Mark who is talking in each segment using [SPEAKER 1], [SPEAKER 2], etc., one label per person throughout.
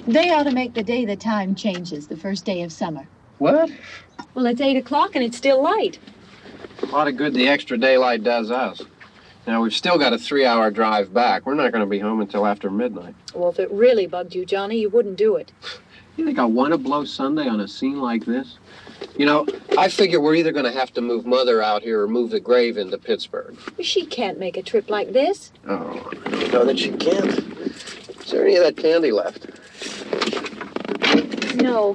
[SPEAKER 1] They ought to make the day the time changes, the first day of summer.
[SPEAKER 2] What?
[SPEAKER 1] Well, it's 8 o'clock and it's still light.
[SPEAKER 2] A lot of good the extra daylight does us. Now, we've still got a 3-hour drive back. We're not going to be home until after midnight.
[SPEAKER 1] Well, if it really bugged you, Johnny, you wouldn't do it.
[SPEAKER 2] You think I want to blow Sunday on a scene like this? You know, I figure we're either going to have to move Mother out here or move the grave into Pittsburgh.
[SPEAKER 1] She can't make a trip like this.
[SPEAKER 2] Oh, I don't know that she can't. Is there any of that candy left?
[SPEAKER 1] No.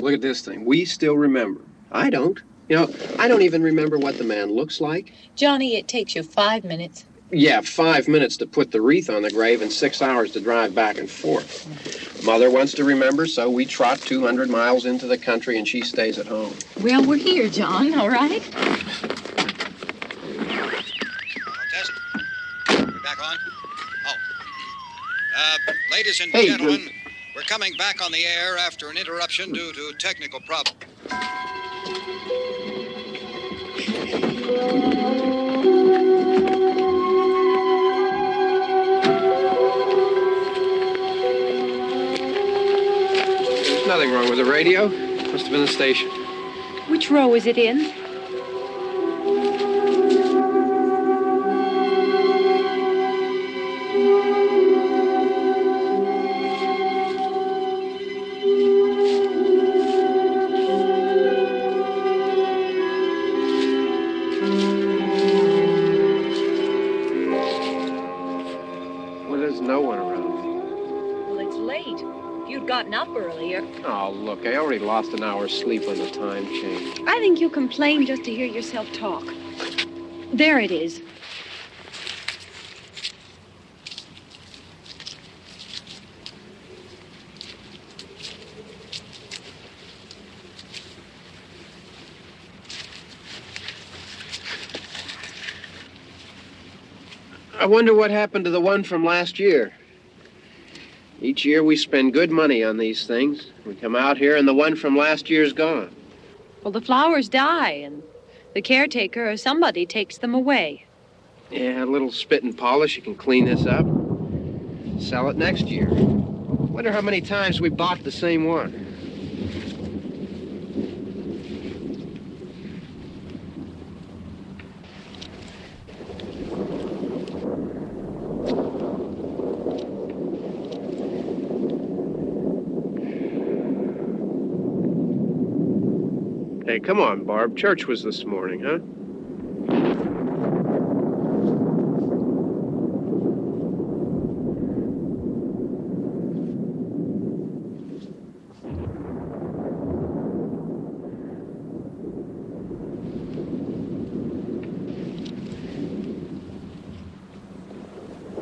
[SPEAKER 2] Look at this thing. We still remember. I don't. You know, I don't even remember what the man looks like.
[SPEAKER 1] Johnny, it takes you 5 minutes.
[SPEAKER 2] Yeah, 5 minutes to put the wreath on the grave and 6 hours to drive back and forth. Mother wants to remember, so we trot 200 miles into the country and she stays at home.
[SPEAKER 1] Well, we're here, John, all right?
[SPEAKER 3] Test. We're back on? Oh. Ladies and gentlemen, we're coming back on the air after an interruption due to technical problem.
[SPEAKER 2] There's nothing wrong with the radio. Must have been the station.
[SPEAKER 1] Which row is it in? Gotten up earlier.
[SPEAKER 2] Oh, look, I already lost an hour's sleep on the time change.
[SPEAKER 1] I think you complain just to hear yourself talk. There it is.
[SPEAKER 2] I wonder what happened to the one from last year. Each year we spend good money on these things. We come out here and the one from last year's gone.
[SPEAKER 1] Well, the flowers die and the caretaker or somebody takes them away.
[SPEAKER 2] Yeah, a little spit and polish. You can clean this up. Sell it next year. Wonder how many times we bought the same one. Hey, come on, Barb. Church was this morning, huh?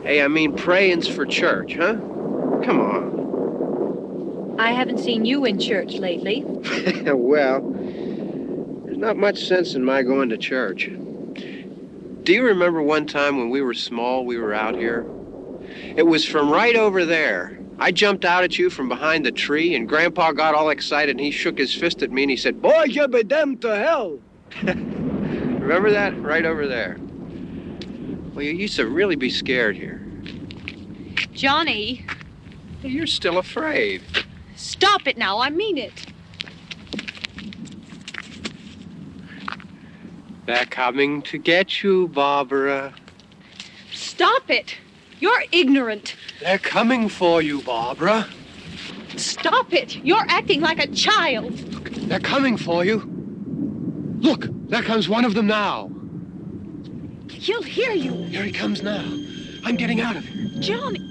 [SPEAKER 2] Hey, I mean, praying's for church, huh? Come on.
[SPEAKER 1] I haven't seen you in church lately.
[SPEAKER 2] Well, not much sense in my going to church. Do you remember one time when we were small, we were out here? It was from right over there. I jumped out at you from behind the tree, and Grandpa got all excited, and he shook his fist at me, and he said, "Boy, you be damned to hell." Remember that? Right over there. Well, you used to really be scared here.
[SPEAKER 1] Johnny.
[SPEAKER 2] You're still afraid.
[SPEAKER 1] Stop it now. I mean it.
[SPEAKER 2] They're coming to get you, Barbara.
[SPEAKER 1] Stop it. You're ignorant.
[SPEAKER 2] They're coming for you, Barbara.
[SPEAKER 1] Stop it. You're acting like a child.
[SPEAKER 2] Look, they're coming for you. Look, there comes one of them now.
[SPEAKER 1] He'll hear you.
[SPEAKER 2] Here he comes now. I'm getting out of here.
[SPEAKER 1] Johnny.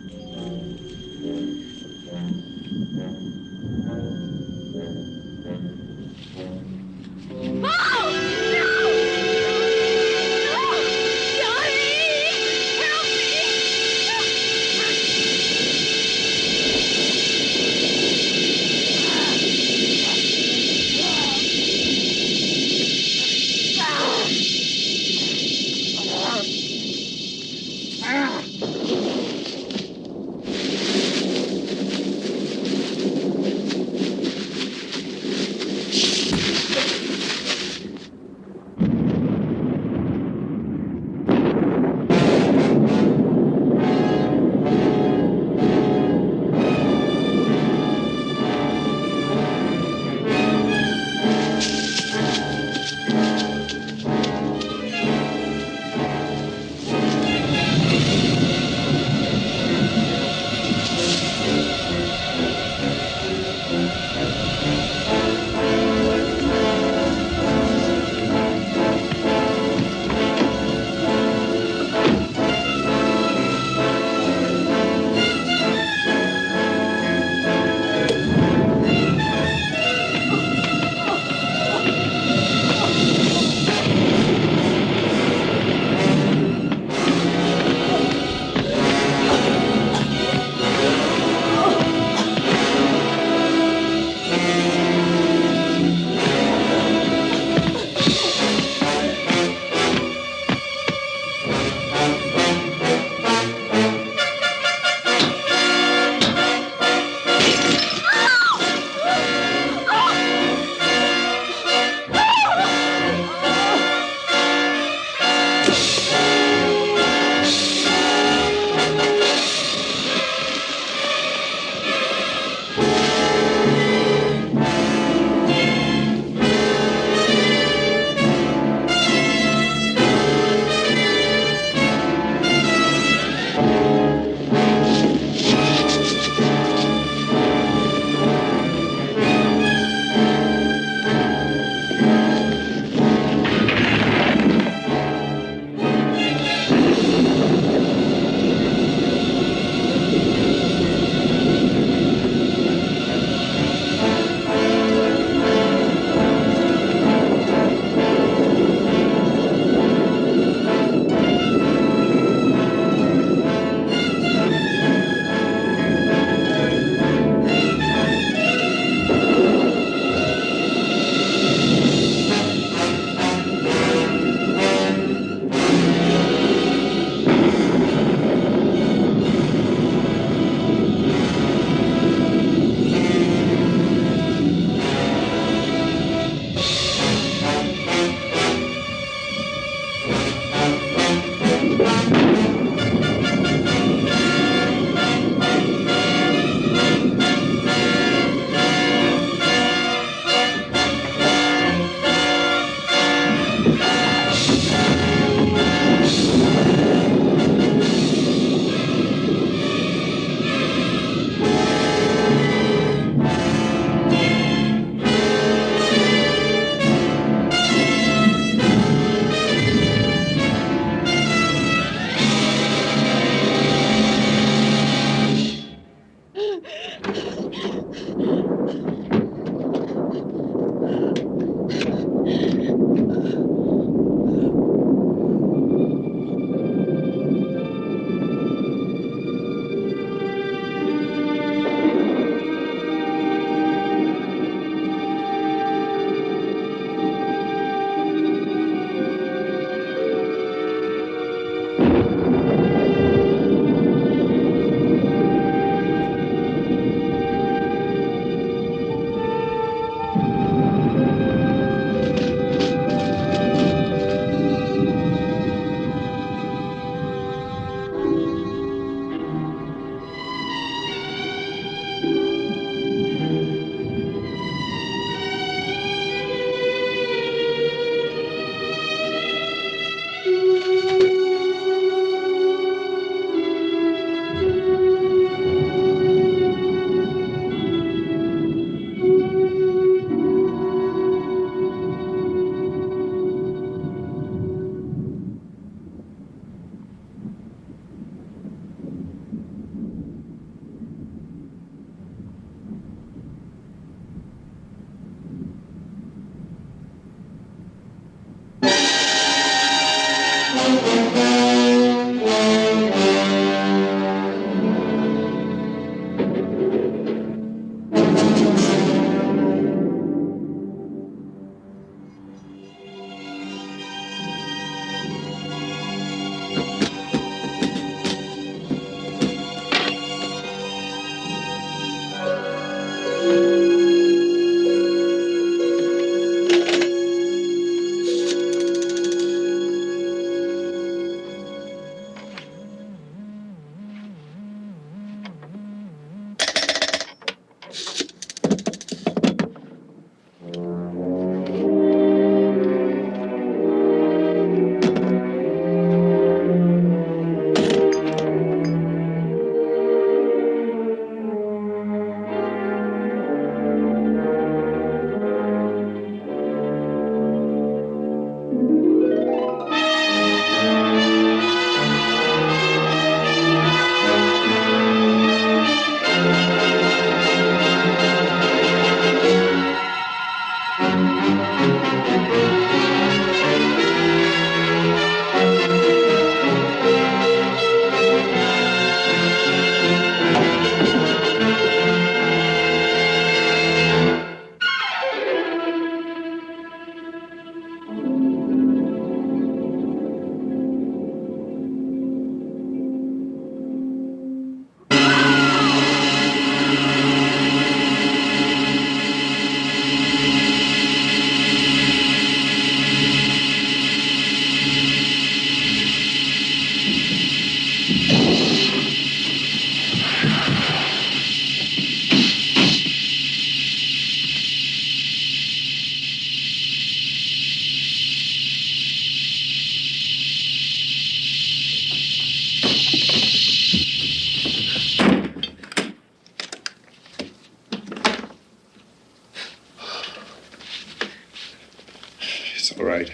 [SPEAKER 4] It's all right.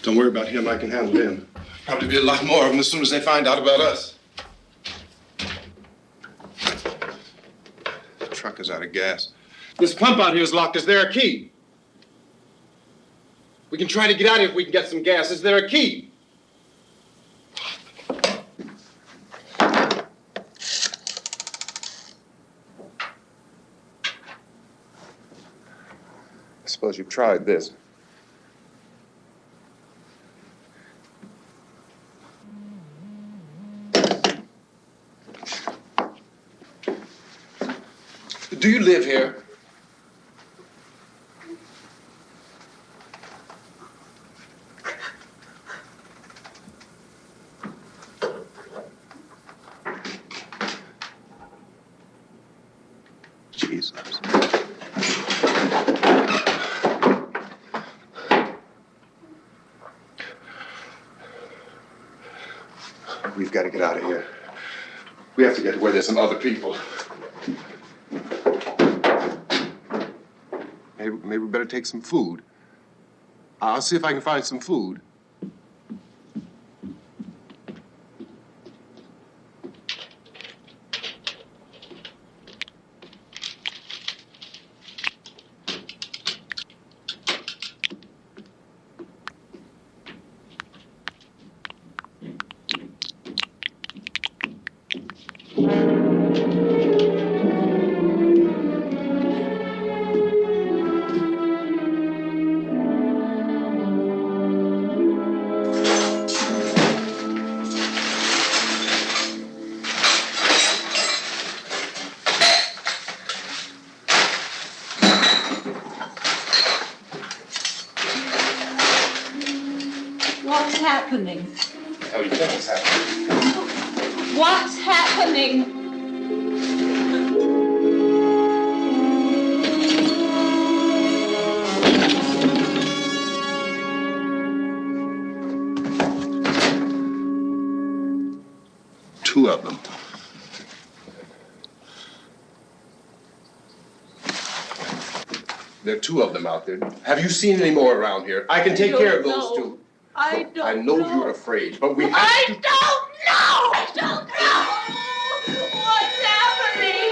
[SPEAKER 4] Don't worry about him. I can handle him. Probably be a lot more of them as soon as they find out about us. The truck is out of gas. This pump out here is locked. Is there a key? We can try to get out of here if we can get some gas. Is there a key? I suppose you've tried this. Do you live here? Jesus. We've got to get out of here. We have to get to where there's some other people. Maybe we better take some food. I'll see if I can find some food.
[SPEAKER 5] What's happening?
[SPEAKER 4] What the hell do you think is happening?
[SPEAKER 5] What's happening?
[SPEAKER 4] Two of them. There are two of them out there. Have you seen any more around here? I can take care of those two.
[SPEAKER 5] I don't
[SPEAKER 4] I know you're afraid, but we have to...
[SPEAKER 5] I don't know! I don't know! What's happening?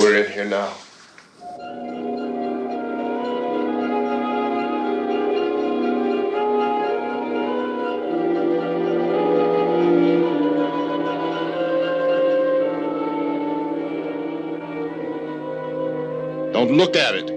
[SPEAKER 4] we're in here now.
[SPEAKER 6] Don't look at it.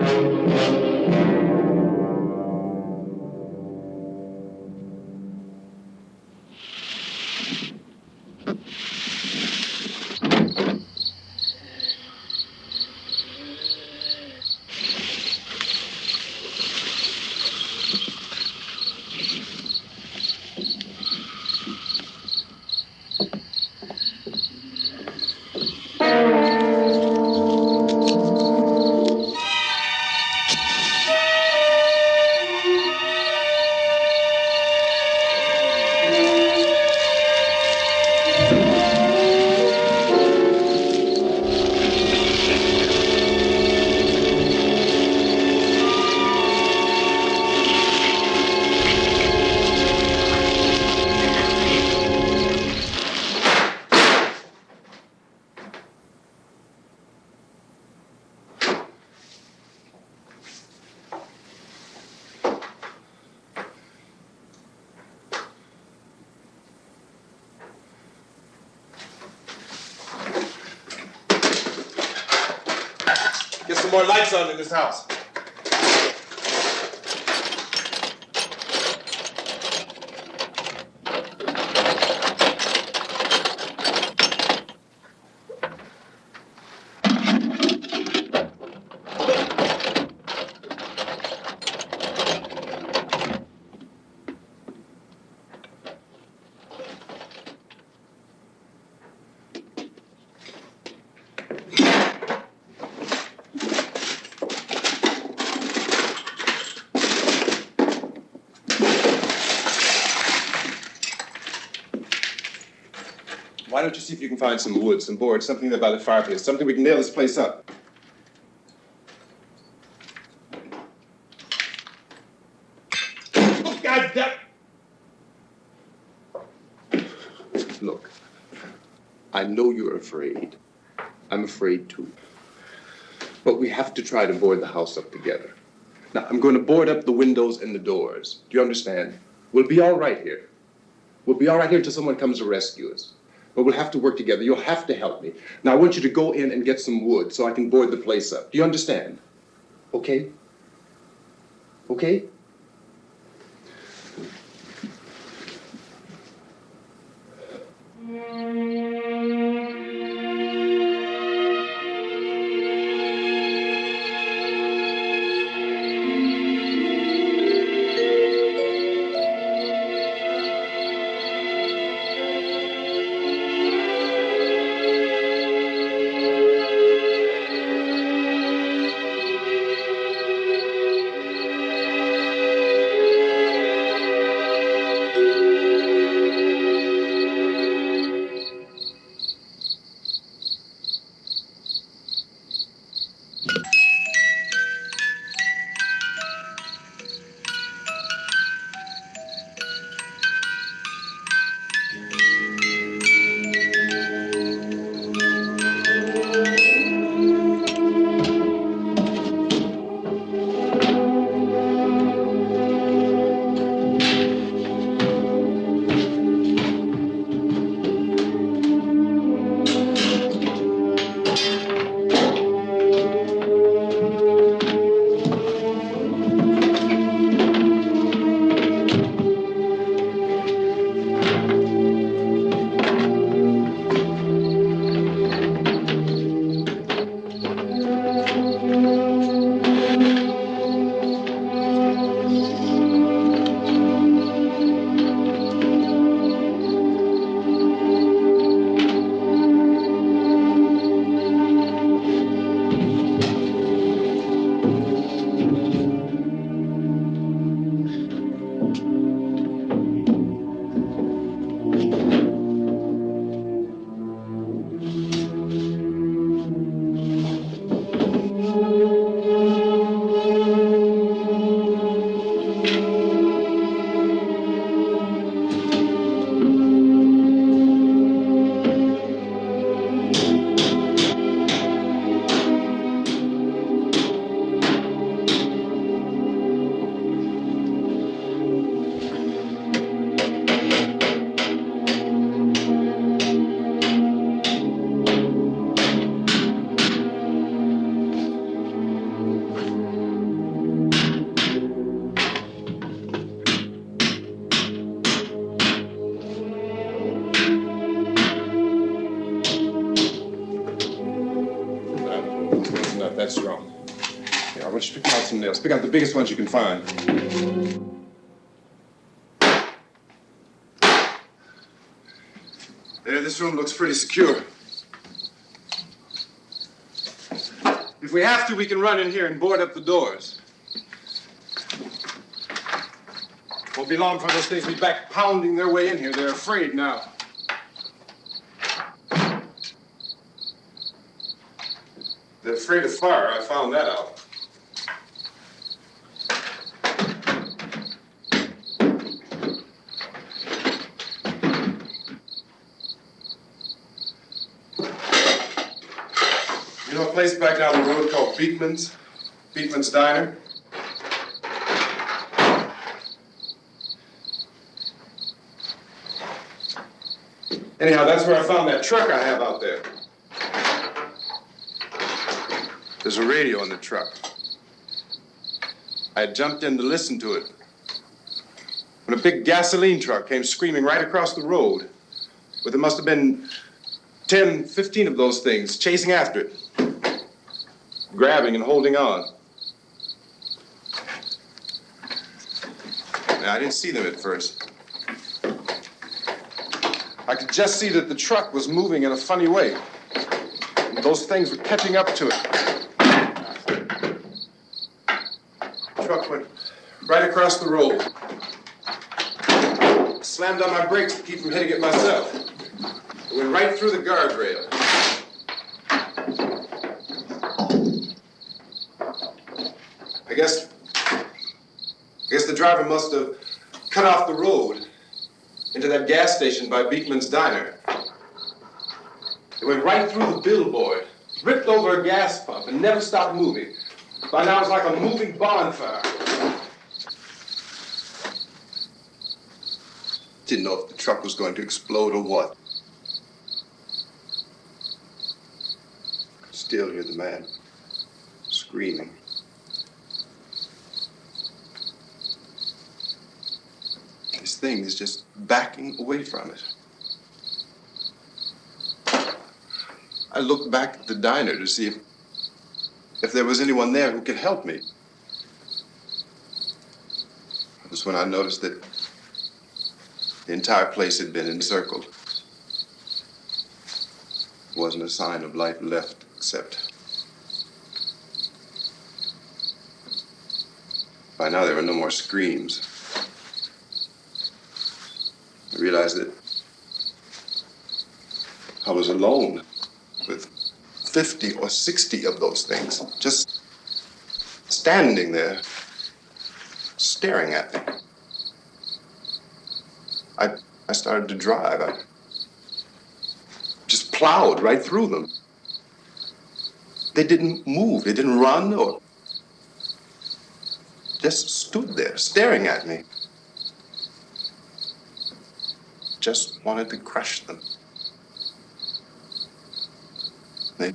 [SPEAKER 4] Get some more lights on in this house. Why don't you see if you can find some wood, some board, something by the fireplace, something we can nail this place up. Oh, God damn! Look, I know you're afraid. I'm afraid too. But we have to try to board the house up together. Now, I'm going to board up the windows and the doors. Do you understand? We'll be all right here. We'll be all right here until someone comes to rescue us. But we'll have to work together. You'll have to help me. Now, I want you to go in and get some wood so I can board the place up. Do you understand? Okay? Okay? that's wrong. Yeah, I want you to pick out some nails. Pick out the biggest ones you can find. There, this room looks pretty secure. If we have to, we can run in here and board up the doors. Won't be long for those things to be back pounding their way in here. They're afraid now. They're afraid of fire. I found that out. You know a place back down the road called Beekman's? Beekman's Diner? Anyhow, that's where I found that truck I have out there. There's a radio in the truck. I jumped in to listen to it when a big gasoline truck came screaming right across the road. But there must have been 10, 15 of those things chasing after it, grabbing and holding on. Now, I didn't see them at first. I could just see that the truck was moving in a funny way. And those things were catching up to it. The truck went right across the road. I slammed on my brakes to keep from hitting it myself. It went right through the guardrail. I guess the driver must have cut off the road into that gas station by Beekman's Diner. It went right through the billboard, ripped over a gas pump, and never stopped moving. By now, it's like a moving bonfire. Didn't know if the truck was going to explode or what. Still hear the man screaming. This thing is just backing away from it. I looked back at the diner to see if there was anyone there who could help me. That was when I noticed that the entire place had been encircled. There wasn't a sign of life left except by now there were no more screams. I realized that I was alone with 50 or 60 of those things, just standing there, staring at me. I started to drive. I just plowed right through them. They didn't move. They didn't run or just stood there, staring at me. Just wanted to crush them. They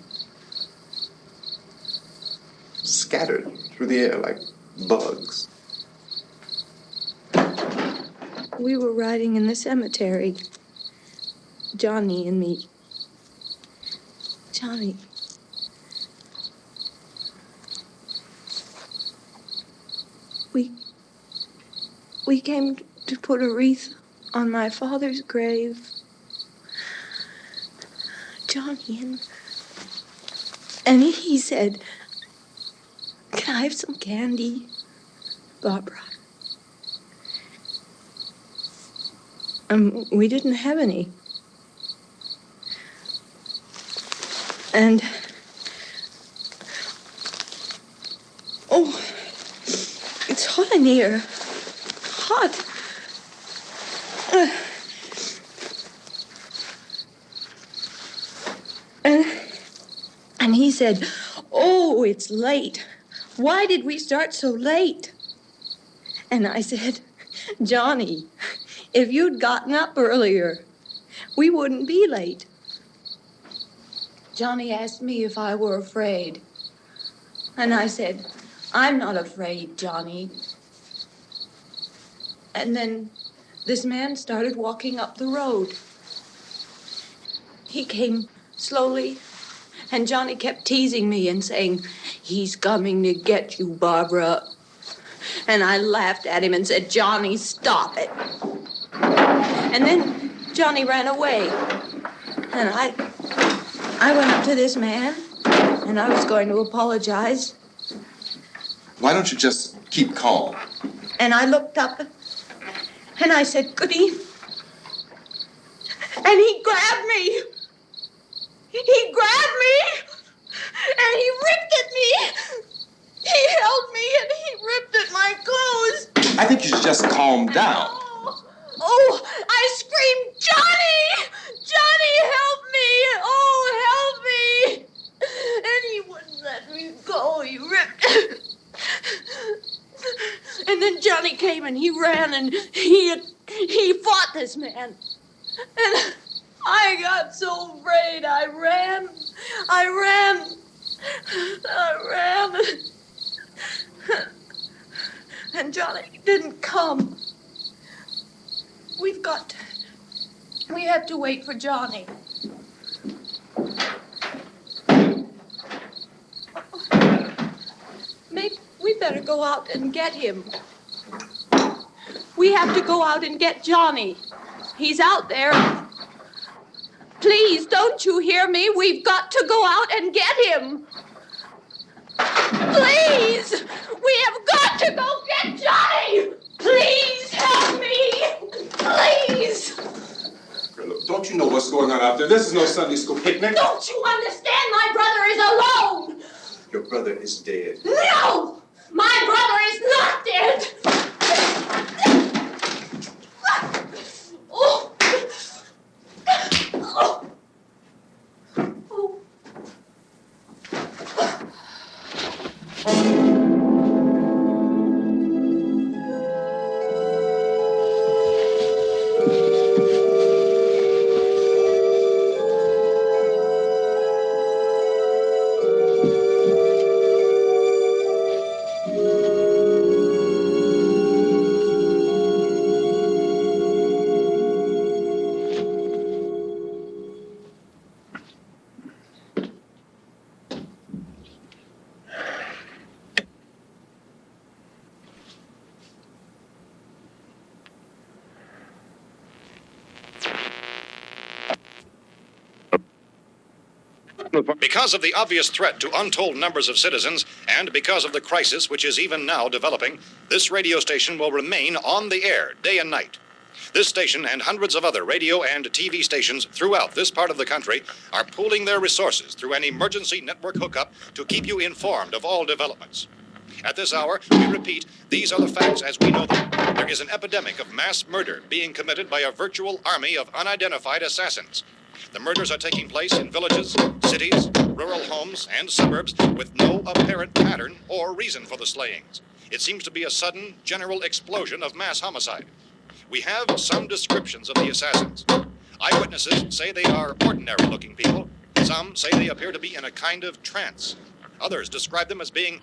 [SPEAKER 4] scattered through the air like bugs.
[SPEAKER 7] We were riding in the cemetery, Johnny and me. Johnny. We came to put a wreath on my father's grave. Johnny, and he said, "Can I have some candy, Barbara?" We didn't have any. And, oh, it's hot in here. Hot. And he said, "Oh, it's late. Why did we start so late?" And I said, "Johnny, if you'd gotten up earlier, we wouldn't be late." Johnny asked me if I were afraid. And I said, "I'm not afraid, Johnny." And then this man started walking up the road. He came slowly, and Johnny kept teasing me and saying, "He's coming to get you, Barbara." And I laughed at him and said, "Johnny, stop it." And then Johnny ran away. And I went up to this man, and I was going to apologize.
[SPEAKER 4] Why don't you just keep calm?
[SPEAKER 7] And I looked up, and I said, "Goody." And he grabbed me. He grabbed me, and he ripped at me. He held me, and he ripped at my clothes.
[SPEAKER 4] I think you should just calm down.
[SPEAKER 7] Oh, I screamed, "Johnny! Johnny, help me! Oh, help me!" And he wouldn't let me go. He ripped. And then Johnny came and he ran and he fought this man. And I got so afraid. I ran. And Johnny didn't come. We have to wait for Johnny. Maybe we better go out and get him. We have to go out and get Johnny. He's out there. Please, don't you hear me? We've got to go out and get him. Please! We have got to go get Johnny! Please help me! Please!
[SPEAKER 4] Look, don't you know what's going on out there? This is no Sunday school picnic.
[SPEAKER 7] Don't you understand? My brother is alone!
[SPEAKER 4] Your brother is dead.
[SPEAKER 7] No! My brother is not dead! Oh. Oh.
[SPEAKER 3] Because of the obvious threat to untold numbers of citizens, and because of the crisis which is even now developing, this radio station will remain on the air day and night. This station and hundreds of other radio and TV stations throughout this part of the country are pooling their resources through an emergency network hookup to keep you informed of all developments. At this hour, we repeat, these are the facts as we know them. There is an epidemic of mass murder being committed by a virtual army of unidentified assassins. The murders are taking place in villages, cities, rural homes, and suburbs with no apparent pattern or reason for the slayings. It seems to be a sudden, general explosion of mass homicide. We have some descriptions of the assassins. Eyewitnesses say they are ordinary-looking people. Some say they appear to be in a kind of trance. Others describe them as being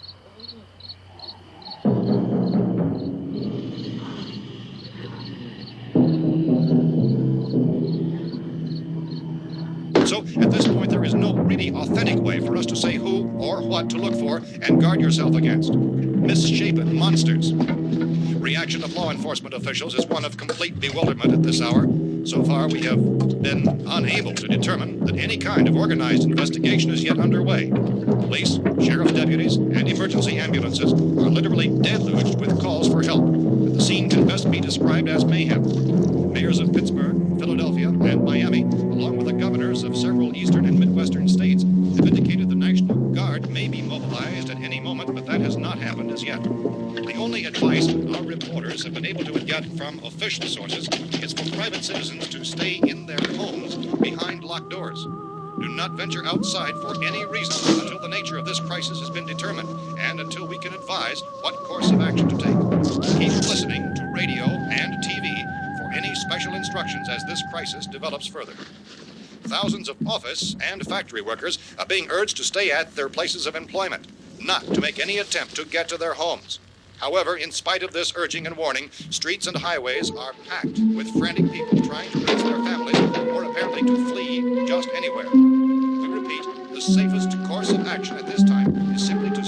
[SPEAKER 3] So, at this point, there is no really authentic way for us to say who or what to look for and guard yourself against. Misshapen monsters. Reaction of law enforcement officials is one of complete bewilderment at this hour. So far, we have been unable to determine that any kind of organized investigation is yet underway. Police, sheriff's deputies, and emergency ambulances are literally deluged with calls for help. And the scene can best be described as mayhem. Mayors of Pittsburgh, Philadelphia, and Miami, along with the governors of several eastern and midwestern states, have indicated the National Guard may be mobilized at any moment, but that has not happened as yet. The only advice our reporters have been able to get from official sources is for private citizens to stay in their homes behind locked doors. Do not venture outside for any reason until the nature of this crisis has been determined and until we can advise what course of action to take. Keep listening to radio and TV for any special instructions as this crisis develops further. Thousands of office and factory workers are being urged to stay at their places of employment, not to make any attempt to get to their homes. However, in spite of this urging and warning, streets and highways are packed with frantic people trying to reach their families or apparently to flee just anywhere. We repeat, the safest course of action at this time is simply to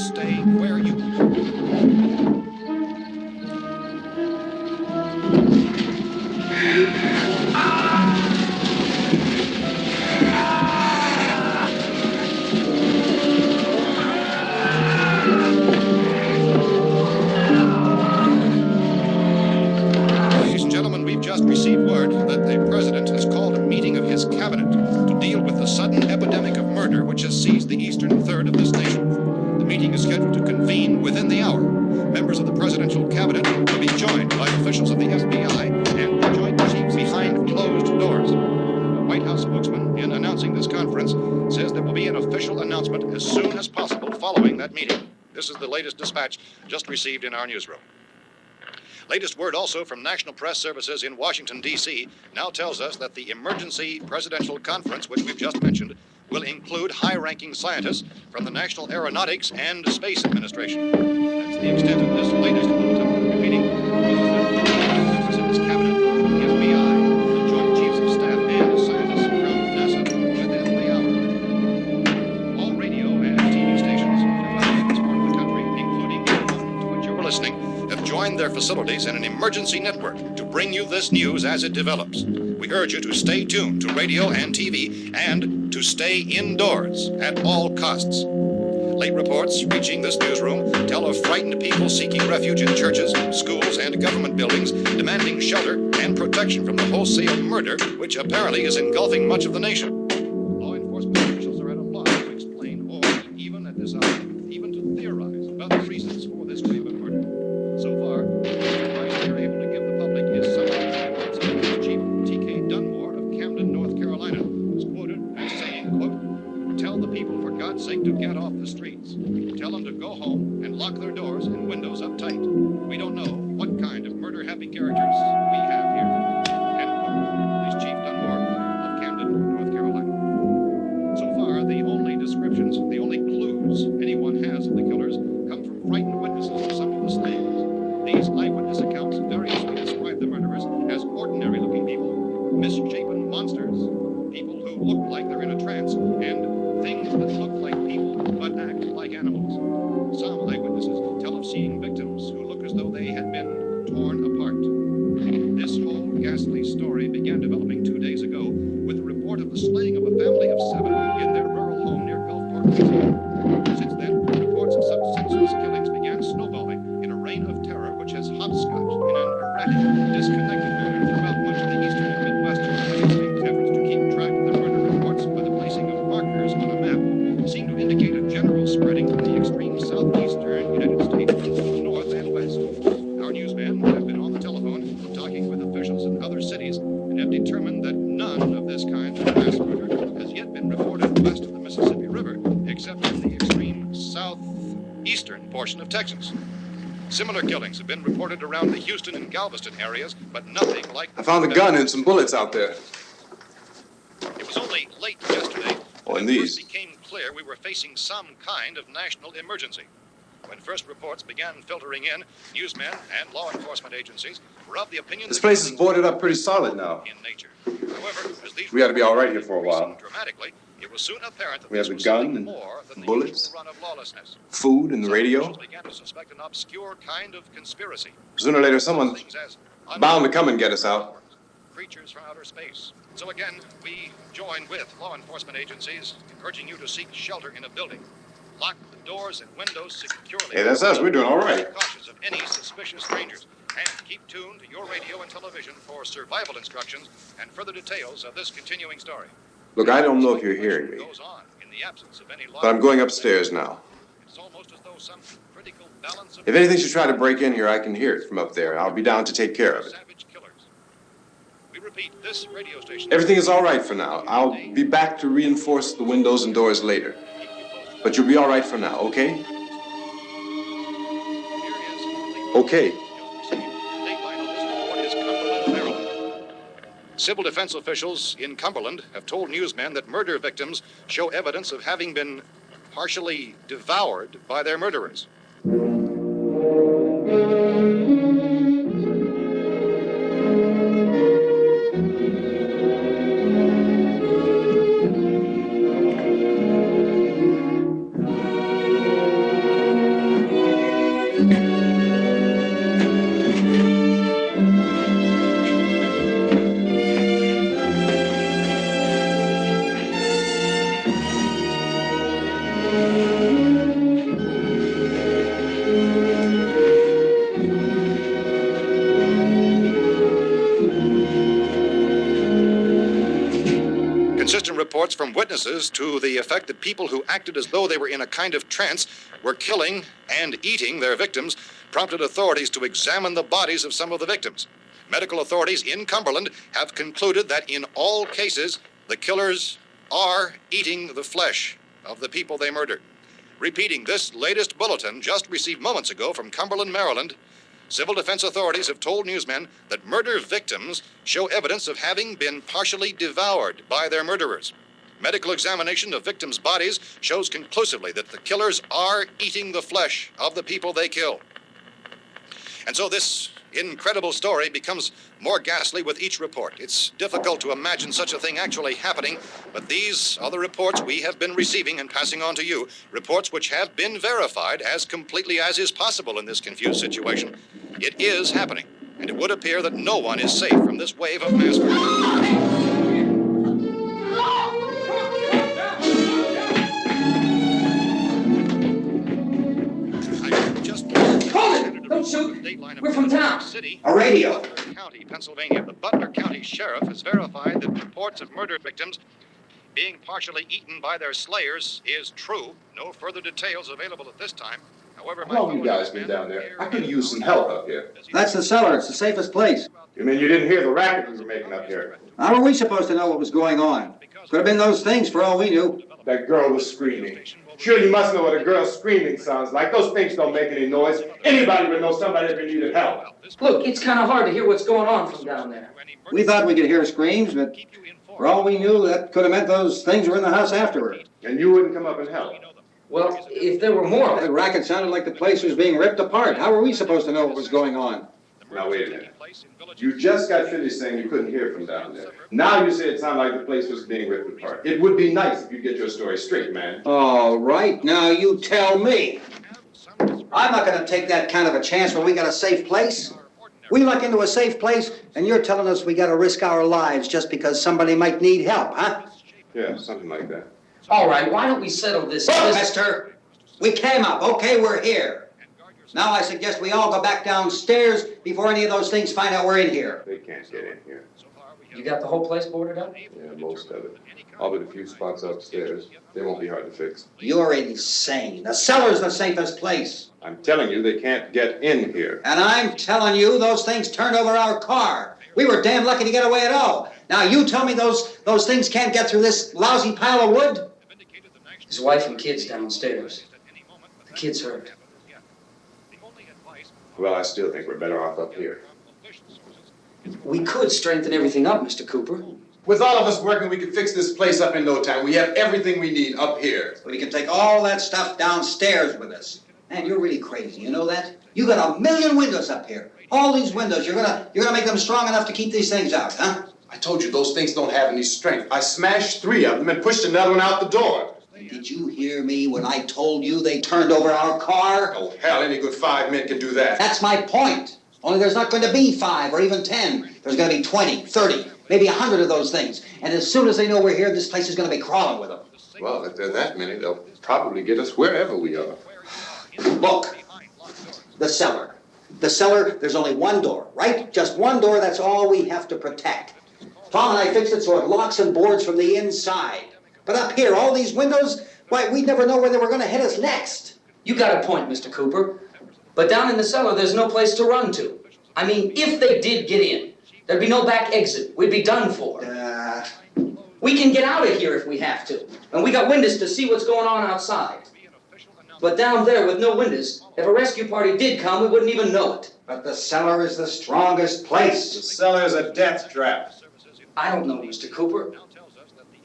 [SPEAKER 3] cabinet to deal with the sudden epidemic of murder which has seized the eastern third of this nation. The meeting is scheduled to convene within the hour. Members of the presidential cabinet will be joined by officials of the FBI and the joint chiefs behind closed doors. The White House spokesman, in announcing this conference, says there will be an official announcement as soon as possible following that meeting. This is the latest dispatch just received in our newsroom. Latest word also from National Press Services in Washington, D.C. now tells us that the emergency presidential conference, which we've just mentioned, will include high-ranking scientists from the National Aeronautics and Space Administration. That's the extent of this latest bulletin. Meeting members of this cabinet, the FBI, the Joint Chiefs of Staff, and scientists from NASA within the hour. All radio and TV stations throughout this part of the country, including to which you were listening, have joined their facilities in an emergency network to bring you this news as it develops. We urge you to stay tuned to radio and TV and to stay indoors at all costs. Late reports reaching this newsroom tell of frightened people seeking refuge in churches, schools, and government buildings, demanding shelter and protection from the wholesale murder which apparently is engulfing much of the nation. Law enforcement officials are at a loss to explain or, even at this hour, even to theorize about the reasons for this wave of murder. So far, the advice they're able to give the public is some of the reports of Chief T.K. Dunmore of Camden, North Carolina, who's quoted as saying, quote, "Tell the people, for God's sake, to get off the streets. Tell them to go home and lock their doors and windows up tight. We don't know what kind of murder-happy characters we have here." End quote. This Chief Dunmore of Camden, North Carolina. So far, the only descriptions, the only clues anyone has of the killers come from frightened witnesses of some of the slayings. These eyewitness accounts variously describe the murderers as ordinary-looking people, misshapen monsters, people who look like they're in a trance, and things that look like people but act like animals. Some eyewitnesses tell of seeing victims who look as though they had been torn apart. This whole ghastly story began developing 2 days ago with the report of the slaying of a family of 7 in their rural home near Gulfport, Louisiana. Since then, reports of such senseless killings began snowballing in a reign of terror which has hopscotched in an erratic, disconnected manner throughout much of the eastern and midwestern United States. Efforts to keep track of the murder reports by the placing of markers on a map seem to indicate a general spreading from the extreme southeastern United States to the north and west. Our newsmen have been on the telephone talking with officials in other cities and have determined that none of this kind of mass murder has yet been reported west of the Mississippi River, except in the extreme southeastern portion of Texas. Similar killings have been reported around the Houston and Galveston areas, but nothing like...
[SPEAKER 4] I found a gun and some bullets out there.
[SPEAKER 3] It was only late yesterday
[SPEAKER 4] Oh, and
[SPEAKER 3] that it
[SPEAKER 4] these.
[SPEAKER 3] first became clear we were facing some kind of national emergency. When first reports began filtering in, newsmen and law enforcement agencies were of the opinion
[SPEAKER 4] This
[SPEAKER 3] that
[SPEAKER 4] place is
[SPEAKER 3] killings
[SPEAKER 4] boarded up pretty solid now.
[SPEAKER 3] in nature. However, as these
[SPEAKER 4] We ought to be all right
[SPEAKER 3] reports
[SPEAKER 4] here for a while.
[SPEAKER 3] increased dramatically, it was soon apparent that
[SPEAKER 4] We have
[SPEAKER 3] this
[SPEAKER 4] the
[SPEAKER 3] was
[SPEAKER 4] gun
[SPEAKER 3] something
[SPEAKER 4] and
[SPEAKER 3] more than the
[SPEAKER 4] bullets,
[SPEAKER 3] usual run of lawlessness.
[SPEAKER 4] Food and the
[SPEAKER 3] Some
[SPEAKER 4] radio.
[SPEAKER 3] officials began to suspect an obscure kind of conspiracy.
[SPEAKER 4] Sooner or later, someone's
[SPEAKER 3] Things as
[SPEAKER 4] bound to come and get us out.
[SPEAKER 3] creatures from outer space. So again, we join with law enforcement agencies in urging you to seek shelter in a building. Lock the doors and windows securely.
[SPEAKER 4] Hey, that's us. We're doing all right.
[SPEAKER 3] Be cautious of any suspicious strangers. And keep tuned to your radio and television for survival instructions and further details of this continuing story.
[SPEAKER 4] Look, I don't know if you're hearing me,
[SPEAKER 3] Goes on in the absence of any law.
[SPEAKER 4] but I'm going upstairs now.
[SPEAKER 3] It's almost as though some critical balance of
[SPEAKER 4] If anything should try to break in here, I can hear it from up there. I'll be down to take care of it.
[SPEAKER 3] savage killers. We repeat, this radio station.
[SPEAKER 4] Everything is all right for now. I'll be back to reinforce the windows and doors later. But you'll be all right for now, okay? Okay.
[SPEAKER 3] Civil defense officials in Cumberland have told newsmen that murder victims show evidence of having been partially devoured by their murderers. Consistent reports from witnesses to the effect that people who acted as though they were in a kind of trance were killing and eating their victims prompted authorities to examine the bodies of some of the victims. Medical authorities in Cumberland have concluded that in all cases, the killers are eating the flesh of the people they murdered. Repeating this latest bulletin just received moments ago from Cumberland, Maryland, civil defense authorities have told newsmen that murder victims show evidence of having been partially devoured by their murderers. Medical examination of victims' bodies shows conclusively that the killers are eating the flesh of the people they kill. And so this incredible story becomes more ghastly with each report. It's difficult to imagine such a thing actually happening, but these are the reports we have been receiving and passing on to you, reports which have been verified as completely as is possible in this confused situation. It is happening, and it would appear that no one is safe from this wave of mass murder.
[SPEAKER 8] Don't shoot. We're from town.
[SPEAKER 9] A radio.
[SPEAKER 3] County, Pennsylvania. The Butler County Sheriff has verified that reports of murder victims being partially eaten by their slayers is true. No further details available at this time. However,
[SPEAKER 4] How long you guys been down there? I could use some help up here.
[SPEAKER 9] That's the cellar. It's the safest place.
[SPEAKER 4] You mean you didn't hear the racket we were making up here?
[SPEAKER 9] How were we supposed to know what was going on? Could have been those things for all we knew.
[SPEAKER 4] That girl was screaming. Sure, you must know what a girl screaming sounds like. Those things don't make any noise. Anybody would know somebody ever needed help.
[SPEAKER 8] Look, it's kind of hard to hear what's going on from down there.
[SPEAKER 9] We thought we could hear screams, but for all we knew, that could have meant those things were in the house afterward.
[SPEAKER 4] And you wouldn't come up and help?
[SPEAKER 8] Well, if there were more...
[SPEAKER 9] The racket sounded like the place was being ripped apart. How were we supposed to know what was going on?
[SPEAKER 4] Now, wait a minute. You just got finished saying you couldn't hear from down there. Now you say it sounded like the place was being ripped apart. It would be nice if you get your story straight, man.
[SPEAKER 9] All right, now you tell me. I'm not going to take that kind of a chance when we got a safe place. We luck into a safe place, and you're telling us we got to risk our lives just because somebody might need help, huh?
[SPEAKER 4] Yeah, something like that.
[SPEAKER 8] All right, why don't we settle this?
[SPEAKER 9] Look, mister, we came up. Okay, we're here. Now I suggest we all go back downstairs before any of those things find out we're in here.
[SPEAKER 4] They can't get in here.
[SPEAKER 8] You got the whole place boarded up?
[SPEAKER 4] Yeah, most of it. All but a few spots upstairs. They won't be hard to fix.
[SPEAKER 9] You're insane. The cellar's the safest place.
[SPEAKER 4] I'm telling you, they can't get in here.
[SPEAKER 9] And I'm telling you, those things turned over our car. We were damn lucky to get away at all. Now you tell me those things can't get through this lousy pile of wood?
[SPEAKER 8] His wife and kids downstairs. The kid's hurt.
[SPEAKER 4] Well, I still think we're better off up here.
[SPEAKER 8] We could strengthen everything up, Mr. Cooper.
[SPEAKER 4] With all of us working, we could fix this place up in no time. We have everything we need up here.
[SPEAKER 9] We can take all that stuff downstairs with us. Man, you're really crazy, you know that? You got 1,000,000 windows up here. All these windows, you're gonna make them strong enough to keep these things out, huh?
[SPEAKER 4] I told you those things don't have any strength. I smashed 3 of them and pushed another one out the door.
[SPEAKER 9] Did you hear me when I told you they turned over our car?
[SPEAKER 4] Oh, hell, any good 5 men can do that.
[SPEAKER 9] That's my point. Only there's not going to be 5 or even 10. There's going to be 20, 30, maybe 100 of those things. And as soon as they know we're here, this place is going to be crawling with them.
[SPEAKER 4] Well, if there are that many, they'll probably get us wherever we are.
[SPEAKER 9] Look, the cellar. The cellar, there's only one door, right? Just one door, that's all we have to protect. Tom and I fixed it so it locks and boards from the inside. But up here, all these windows, why, we'd never know where they were going to hit us next.
[SPEAKER 8] You got a point, Mr. Cooper. But down in the cellar, there's no place to run to. I mean, if they did get in, there'd be no back exit. We'd be done for. We can get out of here if we have to. And we got windows to see what's going on outside. But down there with no windows, if a rescue party did come, we wouldn't even know it.
[SPEAKER 9] But the cellar is the strongest place.
[SPEAKER 4] The cellar is a death trap.
[SPEAKER 8] I don't know, Mr. Cooper.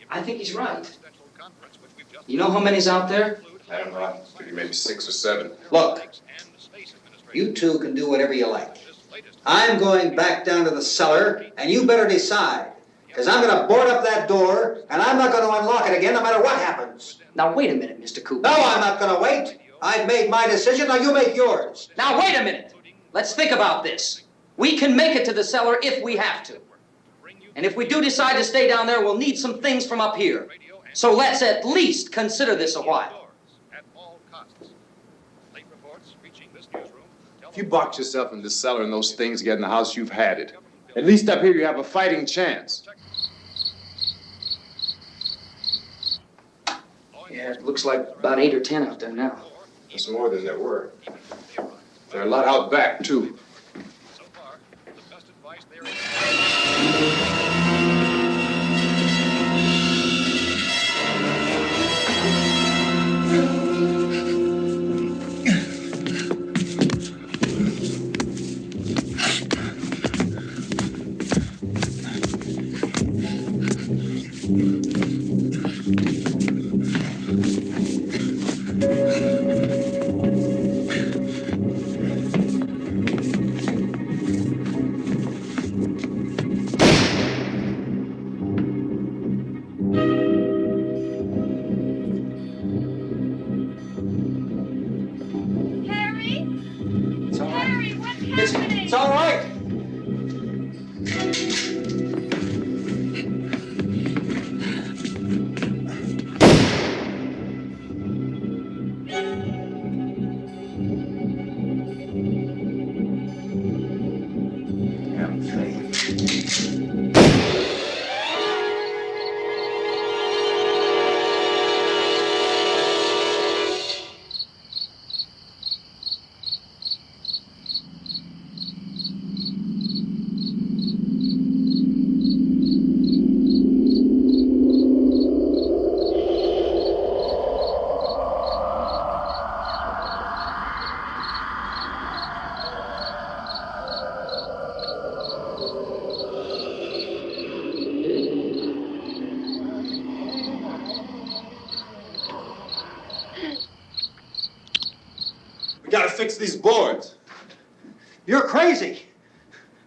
[SPEAKER 8] I think he's right. You know how many's out there?
[SPEAKER 4] I don't know. Maybe 6 or 7.
[SPEAKER 9] Look, you two can do whatever you like. I'm going back down to the cellar, and you better decide. Because I'm going to board up that door, and I'm not going to unlock it again no matter what happens.
[SPEAKER 8] Now, wait a minute, Mr. Cooper.
[SPEAKER 9] No, I'm not going to wait. I've made my decision, now you make yours.
[SPEAKER 8] Now, wait a minute. Let's think about this. We can make it to the cellar if we have to. And if we do decide to stay down there, we'll need some things from up here. So let's at least consider this a while.
[SPEAKER 4] If you box yourself in the cellar and those things get in the house, you've had it. At least up here you have a fighting chance.
[SPEAKER 8] Yeah, it looks like about 8 or 10 out there now.
[SPEAKER 10] That's more than there were. There are a lot out back, too.
[SPEAKER 3] So far, the best advice there is.
[SPEAKER 9] It's all right.
[SPEAKER 10] We gotta fix these boards.
[SPEAKER 9] You're crazy.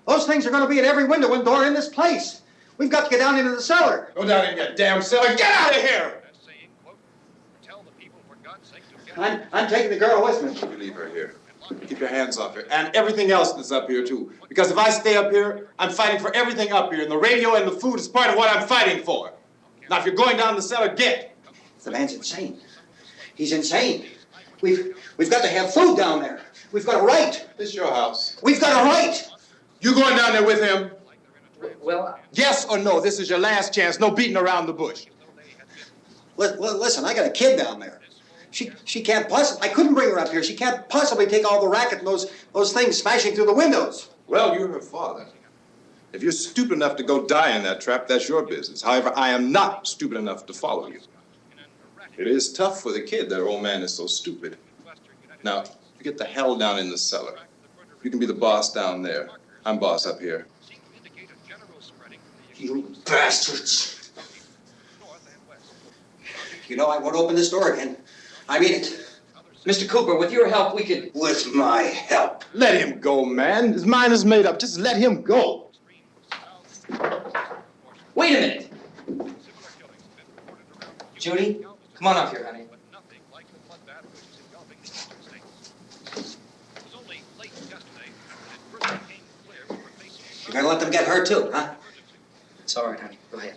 [SPEAKER 9] Those things are going to be at every window and door in this place. We've got to get down into the cellar.
[SPEAKER 10] Go down in your damn cellar. Get out of here!
[SPEAKER 9] I'm taking the girl with me.
[SPEAKER 10] You leave her here. Keep your hands off her. And everything else that's up here, too. Because if I stay up here, I'm fighting for everything up here. And the radio and the food is part of what I'm fighting for. Now, if you're going down the cellar, get.
[SPEAKER 9] The man's insane. He's insane. We've got to have food down there. We've got a right.
[SPEAKER 10] This is your house.
[SPEAKER 9] We've got a right.
[SPEAKER 10] You going down there with him?
[SPEAKER 8] Well,
[SPEAKER 10] Yes or no? This is your last chance. No beating around the bush.
[SPEAKER 9] Listen, I got a kid down there. She can't possibly. I couldn't bring her up here. She can't possibly take all the racket and those things smashing through the windows.
[SPEAKER 10] Well, you're her father. If you're stupid enough to go die in that trap, that's your business. However, I am not stupid enough to follow you. It is tough for the kid that old man is so stupid. Now, you get the hell down in the cellar. You can be the boss down there. I'm boss up here.
[SPEAKER 9] You bastards. You know, I won't open this door again. I mean it.
[SPEAKER 8] Mr. Cooper, with your help, we could...
[SPEAKER 9] With my help.
[SPEAKER 10] Let him go, man. His mind is made up. Just let him go.
[SPEAKER 8] Wait a minute. Judy, come on up here, honey.
[SPEAKER 9] You're gonna let them get hurt too, huh?
[SPEAKER 8] It's all right, honey. Go ahead.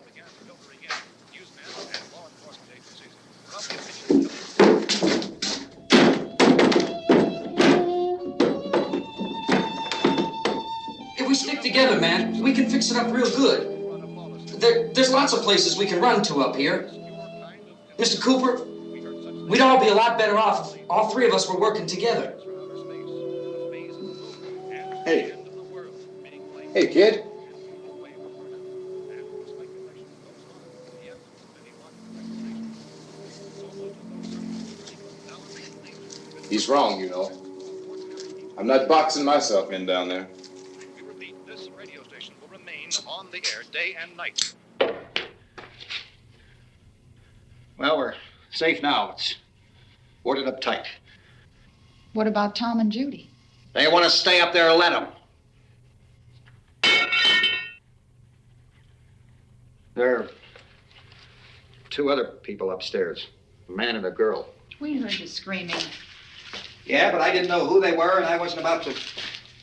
[SPEAKER 8] If we stick together, man, we can fix it up real good. There's lots of places we can run to up here. Mr. Cooper, we'd all be a lot better off if all three of us were working together.
[SPEAKER 10] Hey. Hey, kid. He's wrong, you know. I'm not boxing myself in down there.
[SPEAKER 3] We repeat, this radio station will remain on the air day and night.
[SPEAKER 9] Well, we're safe now. It's boarded up tight.
[SPEAKER 11] What about Tom and Judy?
[SPEAKER 9] They want to stay up there, let them. There are two other people upstairs, a man and a girl.
[SPEAKER 11] We heard you screaming.
[SPEAKER 9] Yeah, but I didn't know who they were, and I wasn't about to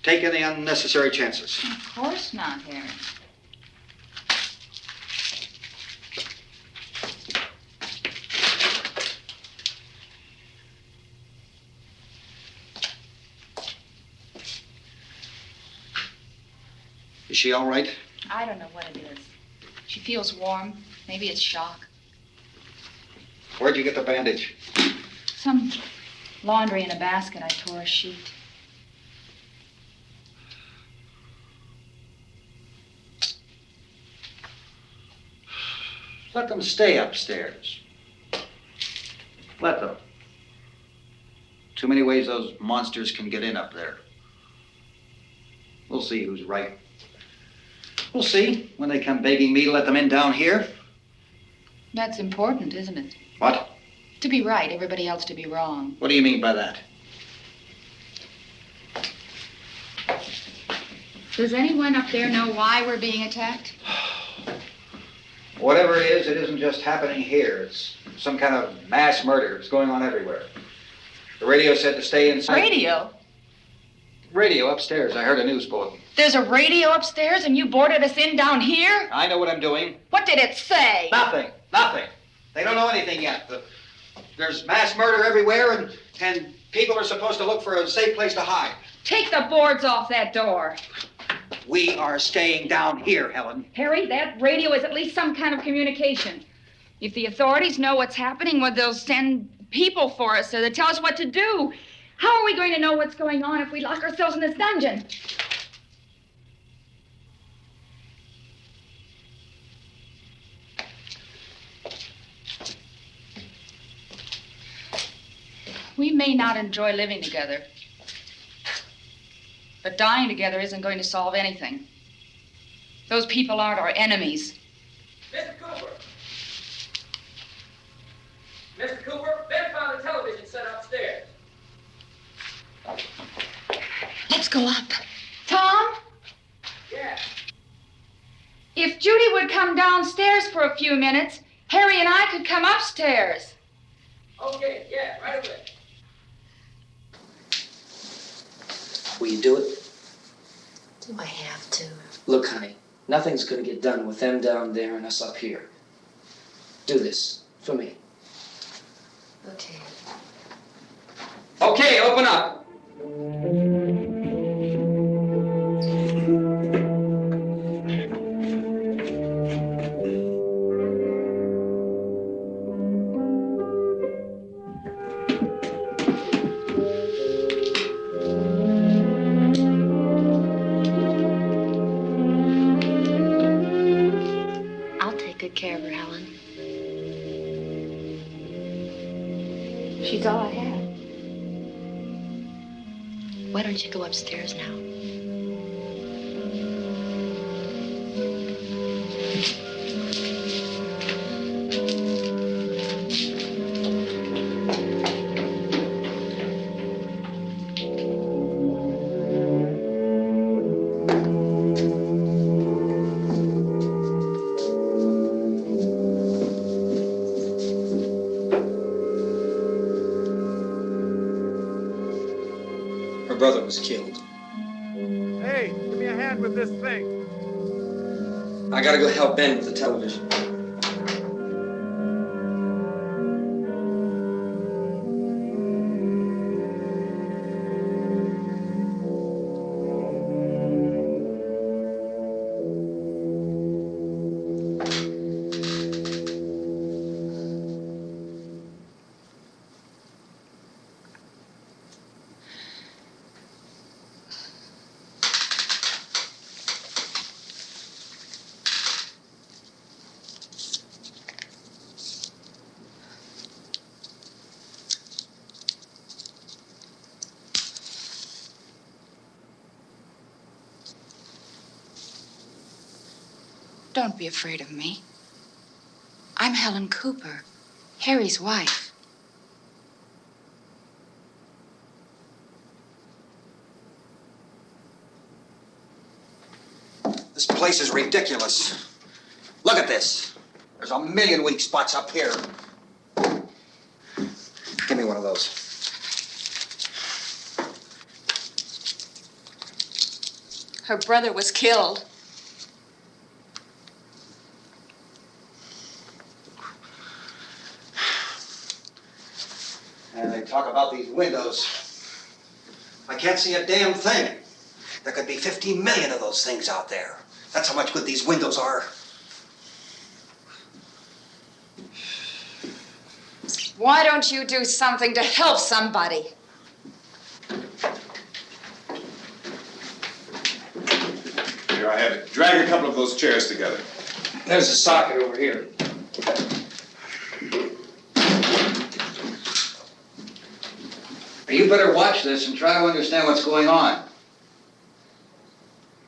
[SPEAKER 9] take any unnecessary chances.
[SPEAKER 11] Of course not, Harry.
[SPEAKER 9] Is she all right?
[SPEAKER 11] I don't know what it is. She feels warm. Maybe it's shock.
[SPEAKER 9] Where'd you get the bandage?
[SPEAKER 11] Some laundry in a basket. I tore a sheet.
[SPEAKER 9] Let them stay upstairs. Let them. Too many ways those monsters can get in up there. We'll see who's right. We'll see when they come begging me to let them in down here.
[SPEAKER 11] That's important, isn't it?
[SPEAKER 9] What?
[SPEAKER 11] To be right, everybody else to be wrong.
[SPEAKER 9] What do you mean by that?
[SPEAKER 11] Does anyone up there know why we're being attacked?
[SPEAKER 9] Whatever it isn't just happening here. It's some kind of mass murder. It's going on everywhere. The radio said to stay inside.
[SPEAKER 11] Radio?
[SPEAKER 9] Radio upstairs. I heard a news bulletin.
[SPEAKER 11] There's a radio upstairs and you boarded us in down here?
[SPEAKER 9] I know what I'm doing.
[SPEAKER 11] What did it say?
[SPEAKER 9] Nothing. They don't know anything yet. There's mass murder everywhere and people are supposed to look for a safe place to hide.
[SPEAKER 11] Take the boards off that door.
[SPEAKER 9] We are staying down here, Helen.
[SPEAKER 11] Harry, that radio is at least some kind of communication. If the authorities know what's happening, well, they'll send people for us so they'll tell us what to do. How are we going to know what's going on if we lock ourselves in this dungeon? We may not enjoy living together, but dying together isn't going to solve anything. Those people aren't our enemies.
[SPEAKER 12] Mr. Cooper! Mr. Cooper, Ben found the television set upstairs.
[SPEAKER 11] Let's go up. Tom?
[SPEAKER 12] Yeah.
[SPEAKER 11] If Judy would come downstairs for a few minutes, Harry and I could come upstairs.
[SPEAKER 12] Okay, yeah, right away.
[SPEAKER 8] Will you do it?
[SPEAKER 7] Do I have to?
[SPEAKER 8] Look, honey, nothing's gonna get done with them down there and us up here. Do this for me.
[SPEAKER 7] Okay.
[SPEAKER 8] Okay, open up.
[SPEAKER 7] I'll take good care of her, Helen.
[SPEAKER 11] She's all I have.
[SPEAKER 7] Why don't you go upstairs now?
[SPEAKER 9] Her brother was killed.
[SPEAKER 12] Hey, give me a hand with this thing.
[SPEAKER 8] I gotta go help Ben with the television.
[SPEAKER 11] Don't be afraid of me. I'm Helen Cooper, Harry's wife.
[SPEAKER 9] This place is ridiculous. Look at this. There's a million weak spots up here. Give me one of those.
[SPEAKER 11] Her brother was killed.
[SPEAKER 9] And they talk about these windows. I can't see a damn thing. There could be 15 million of those things out there. That's how much good these windows are.
[SPEAKER 13] Why don't you do something to help somebody?
[SPEAKER 10] Here, I have it. Drag a couple of those chairs together.
[SPEAKER 8] There's a socket over here. You better watch this and try to understand what's going on.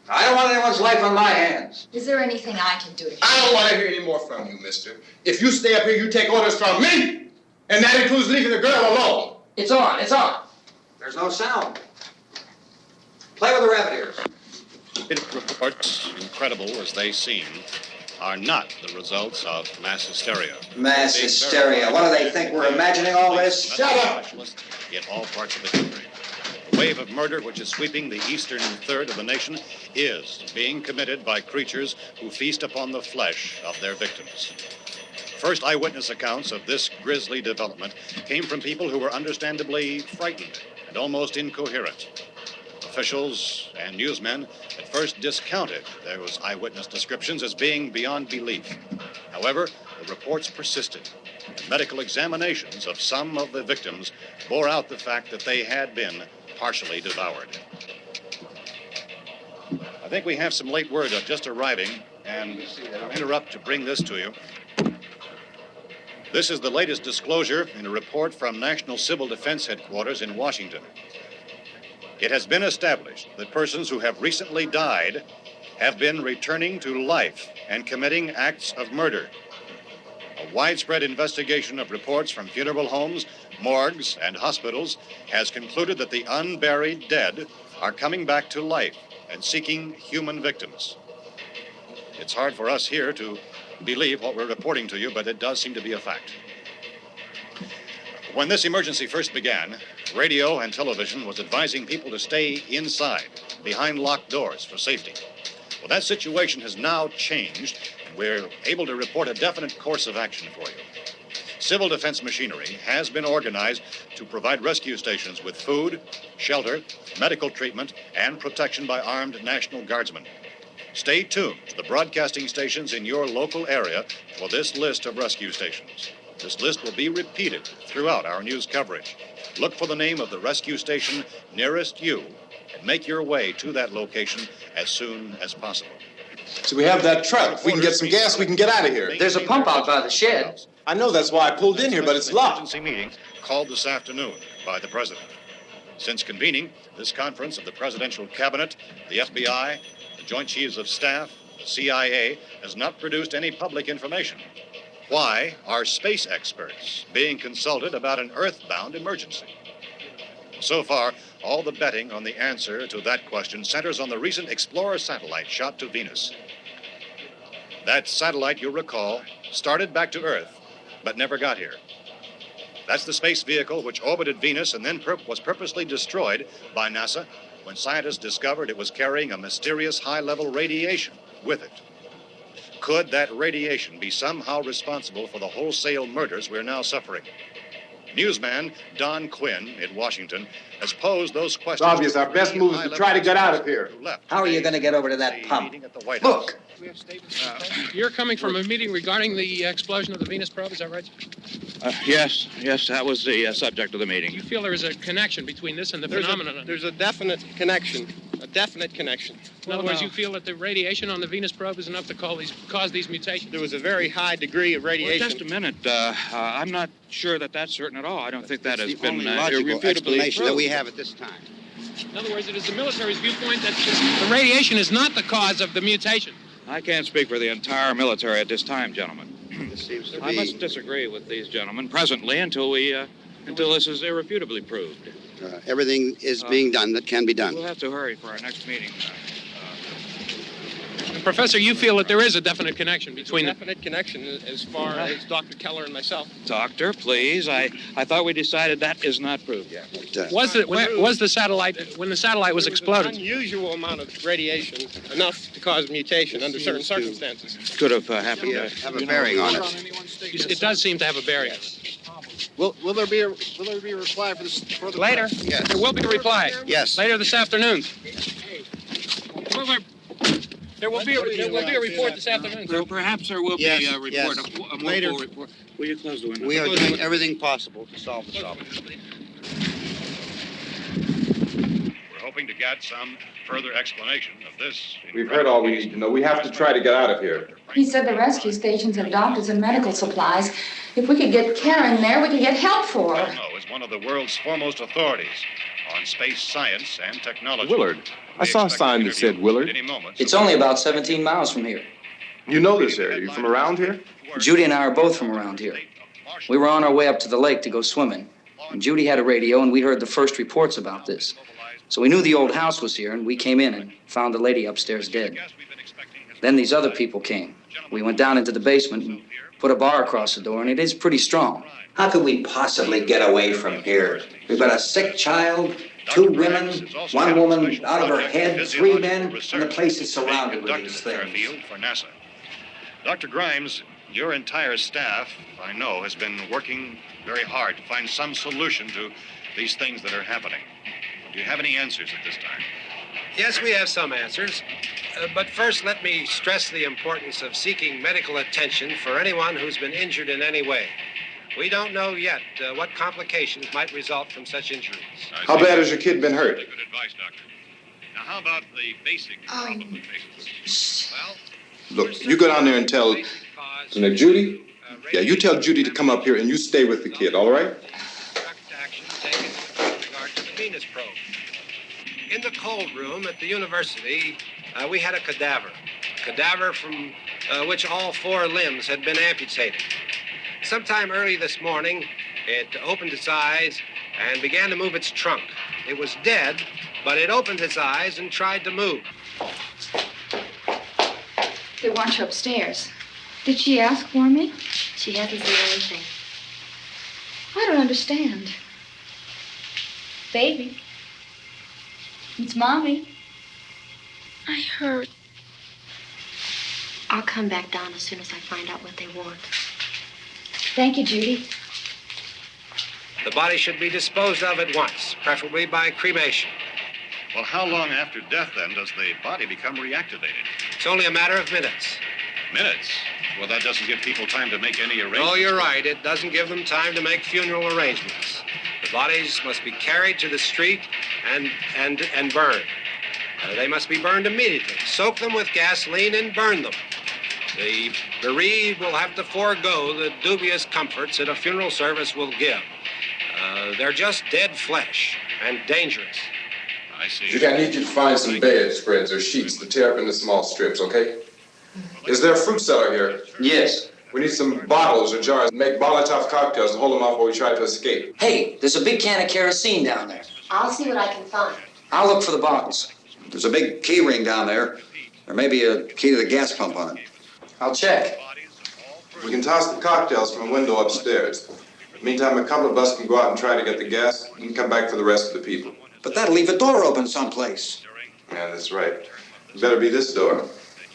[SPEAKER 8] I don't want anyone's life on my hands.
[SPEAKER 13] Is there anything I can do to help?
[SPEAKER 10] I don't want to hear any more from you, mister. If you stay up here, you take orders from me. And that includes leaving the girl alone.
[SPEAKER 8] It's on, it's on.
[SPEAKER 9] There's no sound. Play with the rabbit ears.
[SPEAKER 3] Reports, incredible as they seem, are not the results of mass hysteria.
[SPEAKER 9] Mass hysteria. What do they think? We're imagining all this?
[SPEAKER 3] Shut up! In all parts of the country. The wave of murder which is sweeping the eastern third of the nation is being committed by creatures who feast upon the flesh of their victims. First eyewitness accounts of this grisly development came from people who were understandably frightened and almost incoherent. Officials and newsmen at first discounted those eyewitness descriptions as being beyond belief. However, the reports persisted. Medical examinations of some of the victims bore out the fact that they had been partially devoured. I think we have some late word just arriving, and I'll interrupt to bring this to you. This is the latest disclosure in a report from National Civil Defense Headquarters in Washington. It has been established that persons who have recently died have been returning to life and committing acts of murder. A widespread investigation of reports from funeral homes, morgues, and hospitals has concluded that the unburied dead are coming back to life and seeking human victims. It's hard for us here to believe what we're reporting to you, but it does seem to be a fact. When this emergency first began, radio and television was advising people to stay inside, behind locked doors for safety. Well, that situation has now changed. We're able to report a definite course of action for you. Civil defense machinery has been organized to provide rescue stations with food, shelter, medical treatment, and protection by armed National Guardsmen. Stay tuned to the broadcasting stations in your local area for this list of rescue stations. This list will be repeated throughout our news coverage. Look for the name of the rescue station nearest you and make your way to that location as soon as possible.
[SPEAKER 10] So we have that truck. If we can get some gas, we can get out of here.
[SPEAKER 8] There's a pump out by the shed.
[SPEAKER 10] I know, that's why I pulled in here, but it's locked.
[SPEAKER 3] Emergency meeting called this afternoon by the president. Since convening this conference of the presidential cabinet, the FBI, the Joint Chiefs of Staff, the CIA has not produced any public information. Why are space experts being consulted about an earthbound emergency? So far, all the betting on the answer to that question centers on the recent Explorer satellite shot to Venus. That satellite, you'll recall, started back to Earth, but never got here. That's the space vehicle which orbited Venus and then was purposely destroyed by NASA when scientists discovered it was carrying a mysterious high-level radiation with it. Could that radiation be somehow responsible for the wholesale murders we're now suffering? Newsman Don Quinn in Washington has posed those questions.
[SPEAKER 10] It's obvious our best move is to try to get out of here.
[SPEAKER 9] How are you going to get over to that pump?
[SPEAKER 8] Look!
[SPEAKER 14] You're coming from a meeting regarding the explosion of the Venus probe, is that right?
[SPEAKER 15] Yes, that was the subject of the meeting.
[SPEAKER 14] You feel there is a connection between this and the phenomenon?
[SPEAKER 16] There's a definite connection.
[SPEAKER 14] In other words, you feel that the radiation on the Venus probe is enough to cause these mutations?
[SPEAKER 16] There was a very high degree of radiation.
[SPEAKER 15] Well, just a minute. I'm not sure that that's certain at all. I don't think that has been
[SPEAKER 17] only logical explanation that we have at this time.
[SPEAKER 14] In other words, it is the military's viewpoint that the radiation is not the cause of the mutation.
[SPEAKER 15] I can't speak for the entire military at this time, gentlemen.
[SPEAKER 17] This seems to be...
[SPEAKER 15] I must disagree with these gentlemen presently until this is irrefutably proved.
[SPEAKER 17] Everything is being done that can be done.
[SPEAKER 15] We'll have to hurry for our next meeting.
[SPEAKER 14] Professor, you feel that there is a definite connection between
[SPEAKER 16] them? Definite connection as far as Dr. Keller and myself.
[SPEAKER 15] Doctor, please. I thought we decided that is not proved yet.
[SPEAKER 14] Was the satellite, when the satellite was exploded?
[SPEAKER 16] An unusual amount of radiation, enough to cause mutation under certain circumstances.
[SPEAKER 15] Could have happened.
[SPEAKER 17] Have a bearing on it.
[SPEAKER 14] It does seem to have a bearing.
[SPEAKER 17] Will there be a reply for this further?
[SPEAKER 14] Later.
[SPEAKER 17] Yes.
[SPEAKER 14] There will be a reply.
[SPEAKER 17] Yes.
[SPEAKER 14] Later this afternoon. There will be a report this afternoon.
[SPEAKER 15] Perhaps there will be a report.
[SPEAKER 17] Yes.
[SPEAKER 15] A more
[SPEAKER 17] Later.
[SPEAKER 15] full report. Will you close the window?
[SPEAKER 17] We are doing everything possible to solve this problem.
[SPEAKER 3] We're hoping to get some further explanation of this.
[SPEAKER 10] We've heard all we need to know. We have to try to get out of here.
[SPEAKER 11] He said the rescue stations have doctors and medical supplies. If we could get care in there, we could get help for her.
[SPEAKER 3] Romero is one of the world's foremost authorities on space science and technology.
[SPEAKER 10] Willard. I saw a sign that said Willard.
[SPEAKER 8] It's only about 17 miles from here.
[SPEAKER 10] You know this area. You from around here?
[SPEAKER 8] Judy and I are both from around here. We were on our way up to the lake to go swimming. And Judy had a radio, and we heard the first reports about this. So we knew the old house was here, and we came in and found the lady upstairs dead. Then these other people came. We went down into the basement and put a bar across the door, and it is pretty strong.
[SPEAKER 9] How could we possibly get away from here? We've got a sick child, 2 women, 1 woman out of her head, 3 men, and the place is surrounded with these things.
[SPEAKER 3] For NASA. Dr. Grimes, your entire staff, I know, has been working very hard to find some solution to these things that are happening. Do you have any answers at this time?
[SPEAKER 16] Yes, we have some answers. But first, let me stress the importance of seeking medical attention for anyone who's been injured in any way. We don't know yet what complications might result from such injuries.
[SPEAKER 10] How bad has your kid been hurt?
[SPEAKER 3] Good advice, Doctor. Now, how about the basic problem of patients? Well,
[SPEAKER 10] Look, you go down there and tell... Isn't it Judy? Yeah, you tell Judy to come up here and you stay with the kid, all right?
[SPEAKER 16] Action taken with regard to the Venus probe. In the cold room at the university, we had a cadaver from which all 4 limbs had been amputated. Sometime early this morning, it opened its eyes and began to move its trunk. It was dead, but it opened its eyes and tried to move.
[SPEAKER 11] They want you upstairs. Did she ask for me?
[SPEAKER 18] She hasn't seen anything.
[SPEAKER 11] I don't understand. Baby. It's Mommy.
[SPEAKER 18] I heard. I'll come back down as soon as I find out what they want.
[SPEAKER 11] Thank you, Judy.
[SPEAKER 16] The body should be disposed of at once, preferably by cremation.
[SPEAKER 3] Well, how long after death, then, does the body become reactivated?
[SPEAKER 16] It's only a matter of minutes.
[SPEAKER 3] Minutes? Well, that doesn't give people time to make any arrangements.
[SPEAKER 16] Oh, you're right. It doesn't give them time to make funeral arrangements. The bodies must be carried to the street and burned. They must be burned immediately. Soak them with gasoline and burn them. The bereaved will have to forego the dubious comforts that a funeral service will give. They're just dead flesh and dangerous.
[SPEAKER 3] I see.
[SPEAKER 10] Judy, I need you to find some bedspreads or sheets to tear up into small strips, okay? Is there a fruit cellar here?
[SPEAKER 8] Yes.
[SPEAKER 10] We need some bottles or jars. Make Molotov cocktails and hold them off while we try to escape.
[SPEAKER 8] Hey, there's a big can of kerosene down there.
[SPEAKER 18] I'll see what I can find.
[SPEAKER 8] I'll look for the bottles.
[SPEAKER 9] There's a big key ring down there. There may be a key to the gas pump on it.
[SPEAKER 8] I'll check.
[SPEAKER 10] We can toss the cocktails from a window upstairs. Meantime, a couple of us can go out and try to get the gas and come back for the rest of the people.
[SPEAKER 9] But that'll leave a door open someplace.
[SPEAKER 10] Yeah, that's right. It better be this door.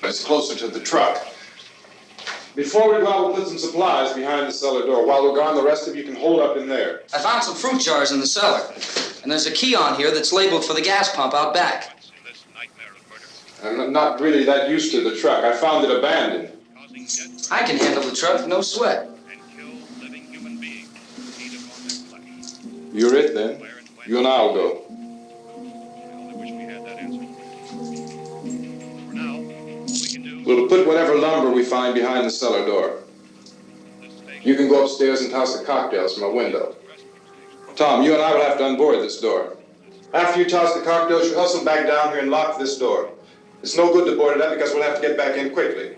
[SPEAKER 10] It's closer to the truck. Before we go out, we'll put some supplies behind the cellar door. While we're gone, the rest of you can hold up in there.
[SPEAKER 8] I found some fruit jars in the cellar. And there's a key on here that's labeled for the gas pump out back.
[SPEAKER 10] I'm not really that used to the truck. I found it abandoned.
[SPEAKER 8] I can handle the truck, no sweat.
[SPEAKER 10] You're it, then. You and I'll go. We'll put whatever lumber we find behind the cellar door. You can go upstairs and toss the cocktails from a window. Tom, you and I will have to unboard this door. After you toss the cocktails, you hustle back down here and lock this door. It's no good to board it up because we'll have to get back in quickly.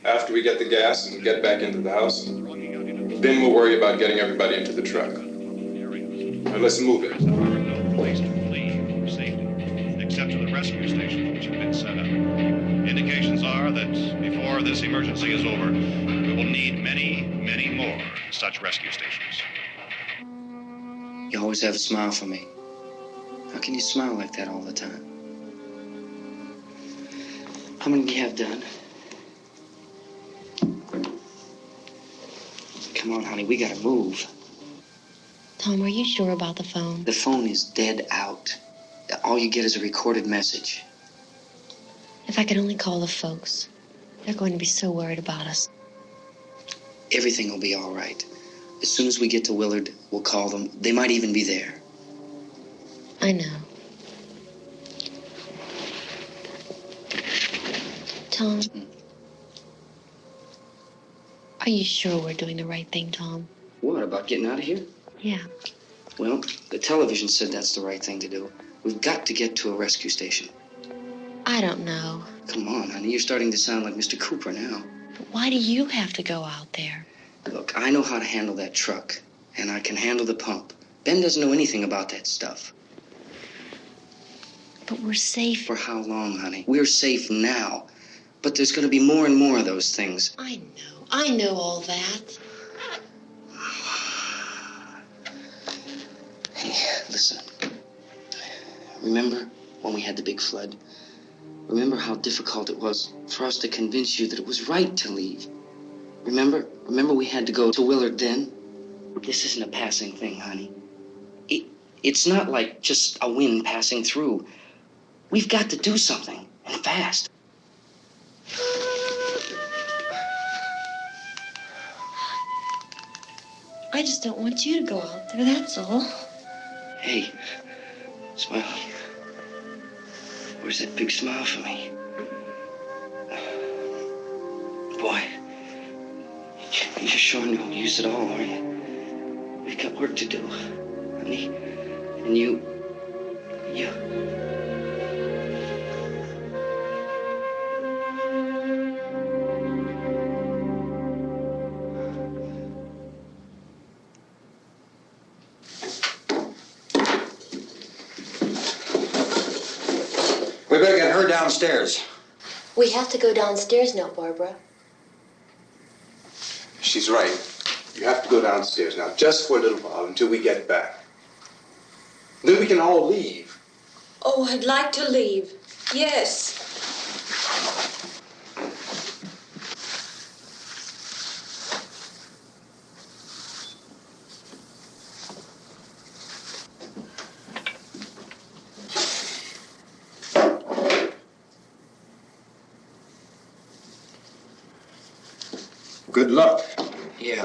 [SPEAKER 10] After we get the gas and get back into the house, then we'll worry about getting everybody into the truck. Now let's move it.
[SPEAKER 3] No place to flee for safety, except to the rescue stations which have been set up. Indications are that before this emergency is over, we will need many, many more such rescue stations.
[SPEAKER 8] You always have a smile for me. How can you smile like that all the time? How many do you have done? Come on, honey, we gotta move.
[SPEAKER 18] Tom, are you sure about the phone?
[SPEAKER 8] The phone is dead out. All you get is a recorded message.
[SPEAKER 18] If I could only call the folks. They're going to be so worried about us.
[SPEAKER 8] Everything will be all right. As soon as we get to Willard, we'll call them. They might even be there.
[SPEAKER 18] I know. Tom, are you sure we're doing the right thing, Tom?
[SPEAKER 8] What, about getting out of here?
[SPEAKER 18] Yeah.
[SPEAKER 8] Well, the television said that's the right thing to do. We've got to get to a rescue station.
[SPEAKER 18] I don't know.
[SPEAKER 8] Come on, honey. You're starting to sound like Mr. Cooper now.
[SPEAKER 18] But why do you have to go out there?
[SPEAKER 8] Look, I know how to handle that truck, and I can handle the pump. Ben doesn't know anything about that stuff.
[SPEAKER 18] But we're safe.
[SPEAKER 8] For how long, honey? We're safe now. But there's going to be more and more of those things.
[SPEAKER 18] I know all that.
[SPEAKER 8] Hey, listen. Remember when we had the big flood? Remember how difficult it was for us to convince you that it was right to leave? Remember we had to go to Willard then? This isn't a passing thing, honey. It's not like just a wind passing through. We've got to do something, and fast.
[SPEAKER 18] I just don't want you to go out there, that's all.
[SPEAKER 8] Hey, Smiley. Where's that big smile for me? Boy, you're sure no use at all, are you? We've got work to do, honey. And you...
[SPEAKER 9] We better get her downstairs.
[SPEAKER 18] We have to go downstairs now, Barbara.
[SPEAKER 10] She's right. You have to go downstairs now, just for a little while, until we get back. Then we can all leave.
[SPEAKER 7] Oh, I'd like to leave. Yes.
[SPEAKER 10] Good luck.
[SPEAKER 8] Yeah.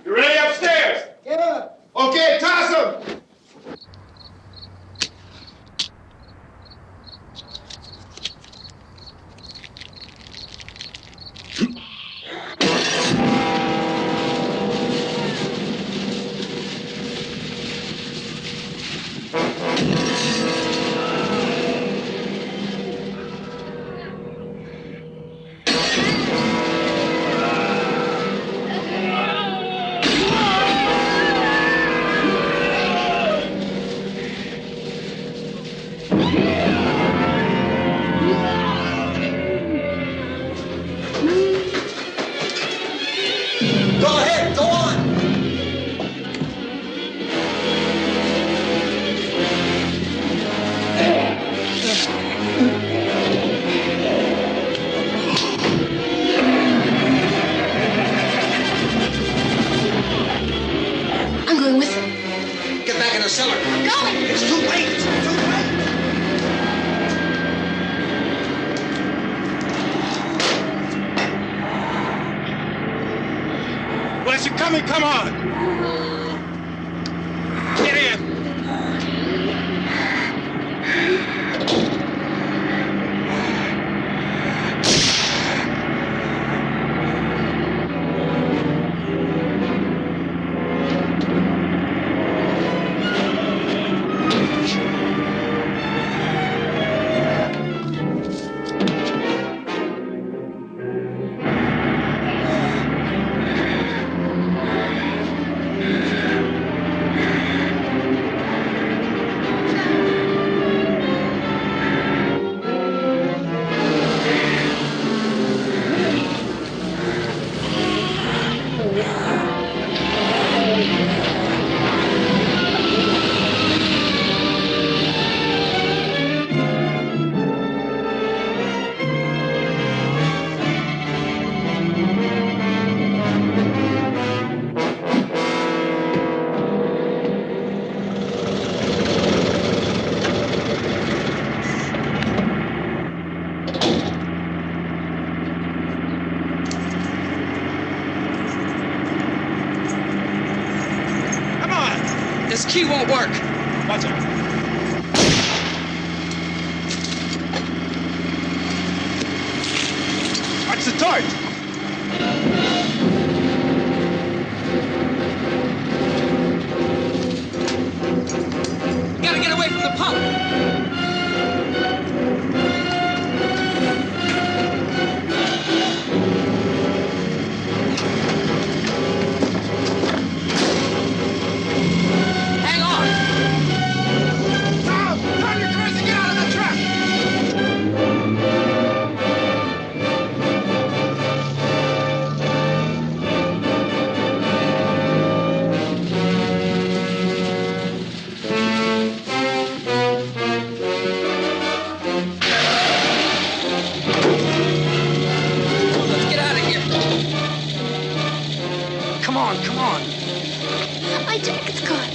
[SPEAKER 10] You ready upstairs? Yeah. Okay, toss 'em.
[SPEAKER 9] Go ahead, go on.
[SPEAKER 18] I'm going with them.
[SPEAKER 9] Get back in the cellar.
[SPEAKER 18] I'm going.
[SPEAKER 9] It's too late. It's too late.
[SPEAKER 6] Where's it coming? Come on! Get in!
[SPEAKER 8] key won't work.
[SPEAKER 6] Watch out. Watch the torch.
[SPEAKER 8] Gotta get away from the pump. Hang on.
[SPEAKER 6] Tom, turn your cars and get out of the truck.
[SPEAKER 8] Let's get out of here. Come on, come on.
[SPEAKER 18] My jacket's caught.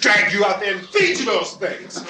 [SPEAKER 10] Drag you out there and feed you those things.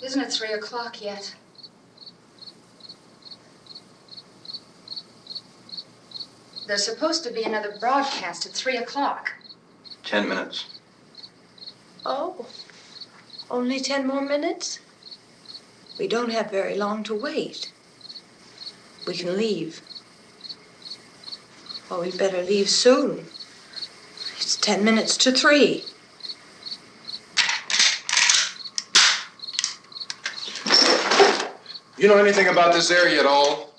[SPEAKER 11] Isn't it 3 o'clock yet? There's supposed to be another broadcast at 3 o'clock.
[SPEAKER 19] 10 minutes.
[SPEAKER 7] Oh, only 10 more minutes? We don't have very long to wait. We can leave. Well, we'd better leave soon. It's 10 minutes to 3.
[SPEAKER 10] You know anything about this area at all?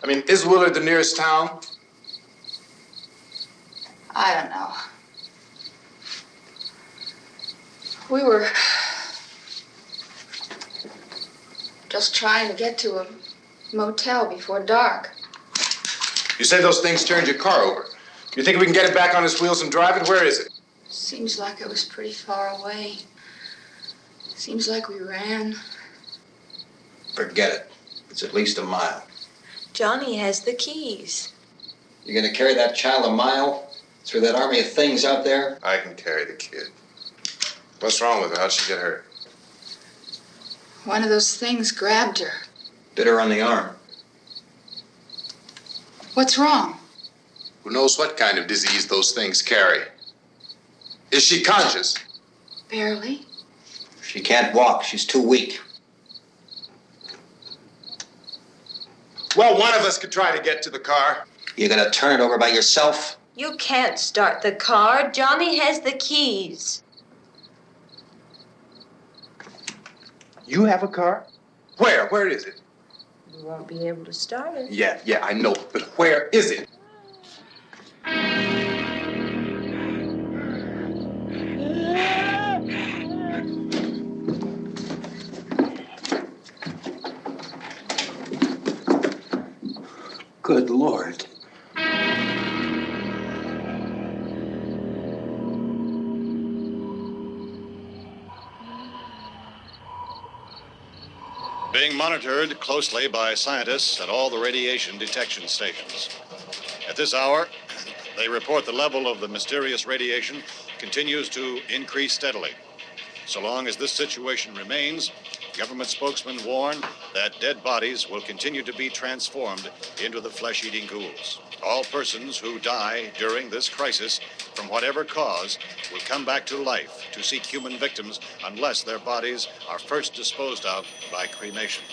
[SPEAKER 10] I mean, is Willard the nearest town?
[SPEAKER 13] I don't know. We were just trying to get to a motel before dark.
[SPEAKER 10] You say those things turned your car over. You think we can get it back on its wheels and drive it? Where is it?
[SPEAKER 13] Seems like it was pretty far away. Seems like we ran.
[SPEAKER 9] Forget it. It's at least a mile.
[SPEAKER 7] Johnny has the keys.
[SPEAKER 9] You're gonna carry that child a mile through that army of things out there?
[SPEAKER 10] I can carry the kid. What's wrong with her? How'd she get hurt?
[SPEAKER 13] One of those things grabbed her.
[SPEAKER 9] Bit her on the arm.
[SPEAKER 13] What's wrong?
[SPEAKER 10] Who knows what kind of disease those things carry? Is she conscious?
[SPEAKER 13] Barely.
[SPEAKER 9] She can't walk. She's too weak.
[SPEAKER 10] Well, one of us could try to get to the car.
[SPEAKER 9] You gonna turn it over by yourself?
[SPEAKER 7] You can't start the car. Johnny has the keys.
[SPEAKER 10] You have a car? Where? Where is it?
[SPEAKER 7] You won't be able to start it.
[SPEAKER 10] Yeah, I know. But where is it?
[SPEAKER 9] Good Lord.
[SPEAKER 3] Being monitored closely by scientists at all the radiation detection stations. At this hour, they report the level of the mysterious radiation continues to increase steadily. So long as this situation remains, government spokesmen warn that dead bodies will continue to be transformed into the flesh-eating ghouls. All persons who die during this crisis, from whatever cause, will come back to life to seek human victims unless their bodies are first disposed of by cremation.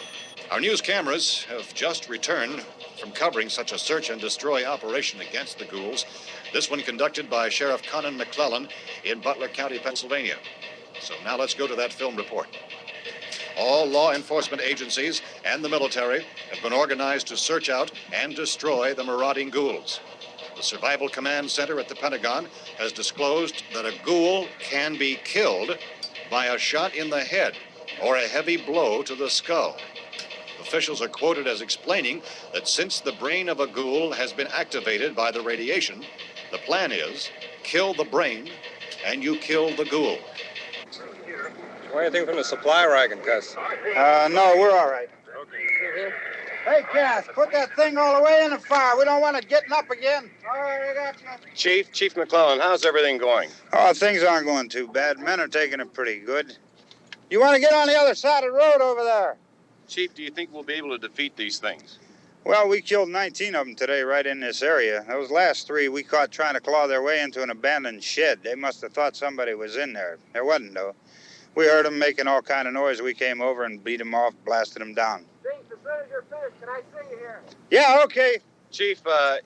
[SPEAKER 3] Our news cameras have just returned from covering such a search and destroy operation against the ghouls, this one conducted by Sheriff Conan McClellan in Butler County, Pennsylvania. So now let's go to that film report. All law enforcement agencies and the military have been organized to search out and destroy the marauding ghouls. The Survival Command Center at the Pentagon has disclosed that a ghoul can be killed by a shot in the head or a heavy blow to the skull. Officials are quoted as explaining that since the brain of a ghoul has been activated by the radiation, the plan is kill the brain and you kill the ghoul.
[SPEAKER 19] Anything from the supply where I can test?
[SPEAKER 17] No, we're all right. Hey, Cass, put that thing all the way in the fire. We don't want it getting up again. All right, I got you.
[SPEAKER 19] Chief McClellan, how's everything going?
[SPEAKER 17] Oh, things aren't going too bad. Men are taking it pretty good. You want to get on the other side of the road over there?
[SPEAKER 19] Chief, do you think we'll be able to defeat these things?
[SPEAKER 17] Well, we killed 19 of them today right in this area. Those last 3 we caught trying to claw their way into an abandoned shed. They must have thought somebody was in there. There wasn't, though. We heard them making all kind of noise. We came over and beat them off, blasted them down.
[SPEAKER 6] As soon as you're finished, can I see you here?
[SPEAKER 17] Yeah, okay.
[SPEAKER 19] Chief,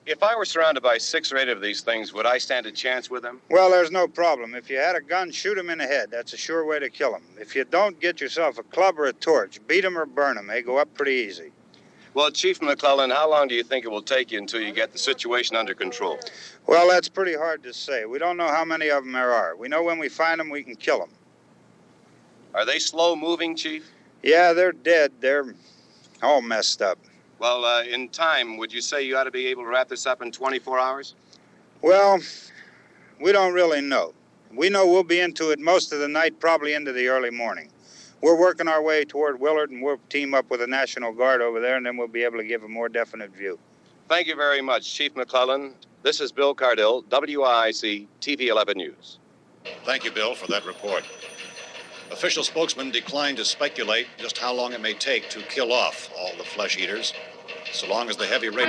[SPEAKER 19] if I were surrounded by 6 or 8 of these things, would I stand a chance with them?
[SPEAKER 17] Well, there's no problem. If you had a gun, shoot them in the head. That's a sure way to kill them. If you don't, get yourself a club or a torch. Beat them or burn them. They go up pretty easy.
[SPEAKER 19] Well, Chief McClellan, how long do you think it will take you until you get the situation under control?
[SPEAKER 17] Well, that's pretty hard to say. We don't know how many of them there are. We know when we find them, we can kill them.
[SPEAKER 19] Are they slow-moving, Chief?
[SPEAKER 17] Yeah, they're dead. They're all messed up.
[SPEAKER 19] Well, in time, would you say you ought to be able to wrap this up in 24 hours?
[SPEAKER 17] Well, we don't really know. We know we'll be into it most of the night, probably into the early morning. We're working our way toward Willard, and we'll team up with the National Guard over there, and then we'll be able to give a more definite view.
[SPEAKER 19] Thank you very much, Chief McClellan. This is Bill Cardill, WIC TV 11 News.
[SPEAKER 3] Thank you, Bill, for that report. Official spokesman declined to speculate just how long it may take to kill off all the flesh eaters, so long as the heavy rate...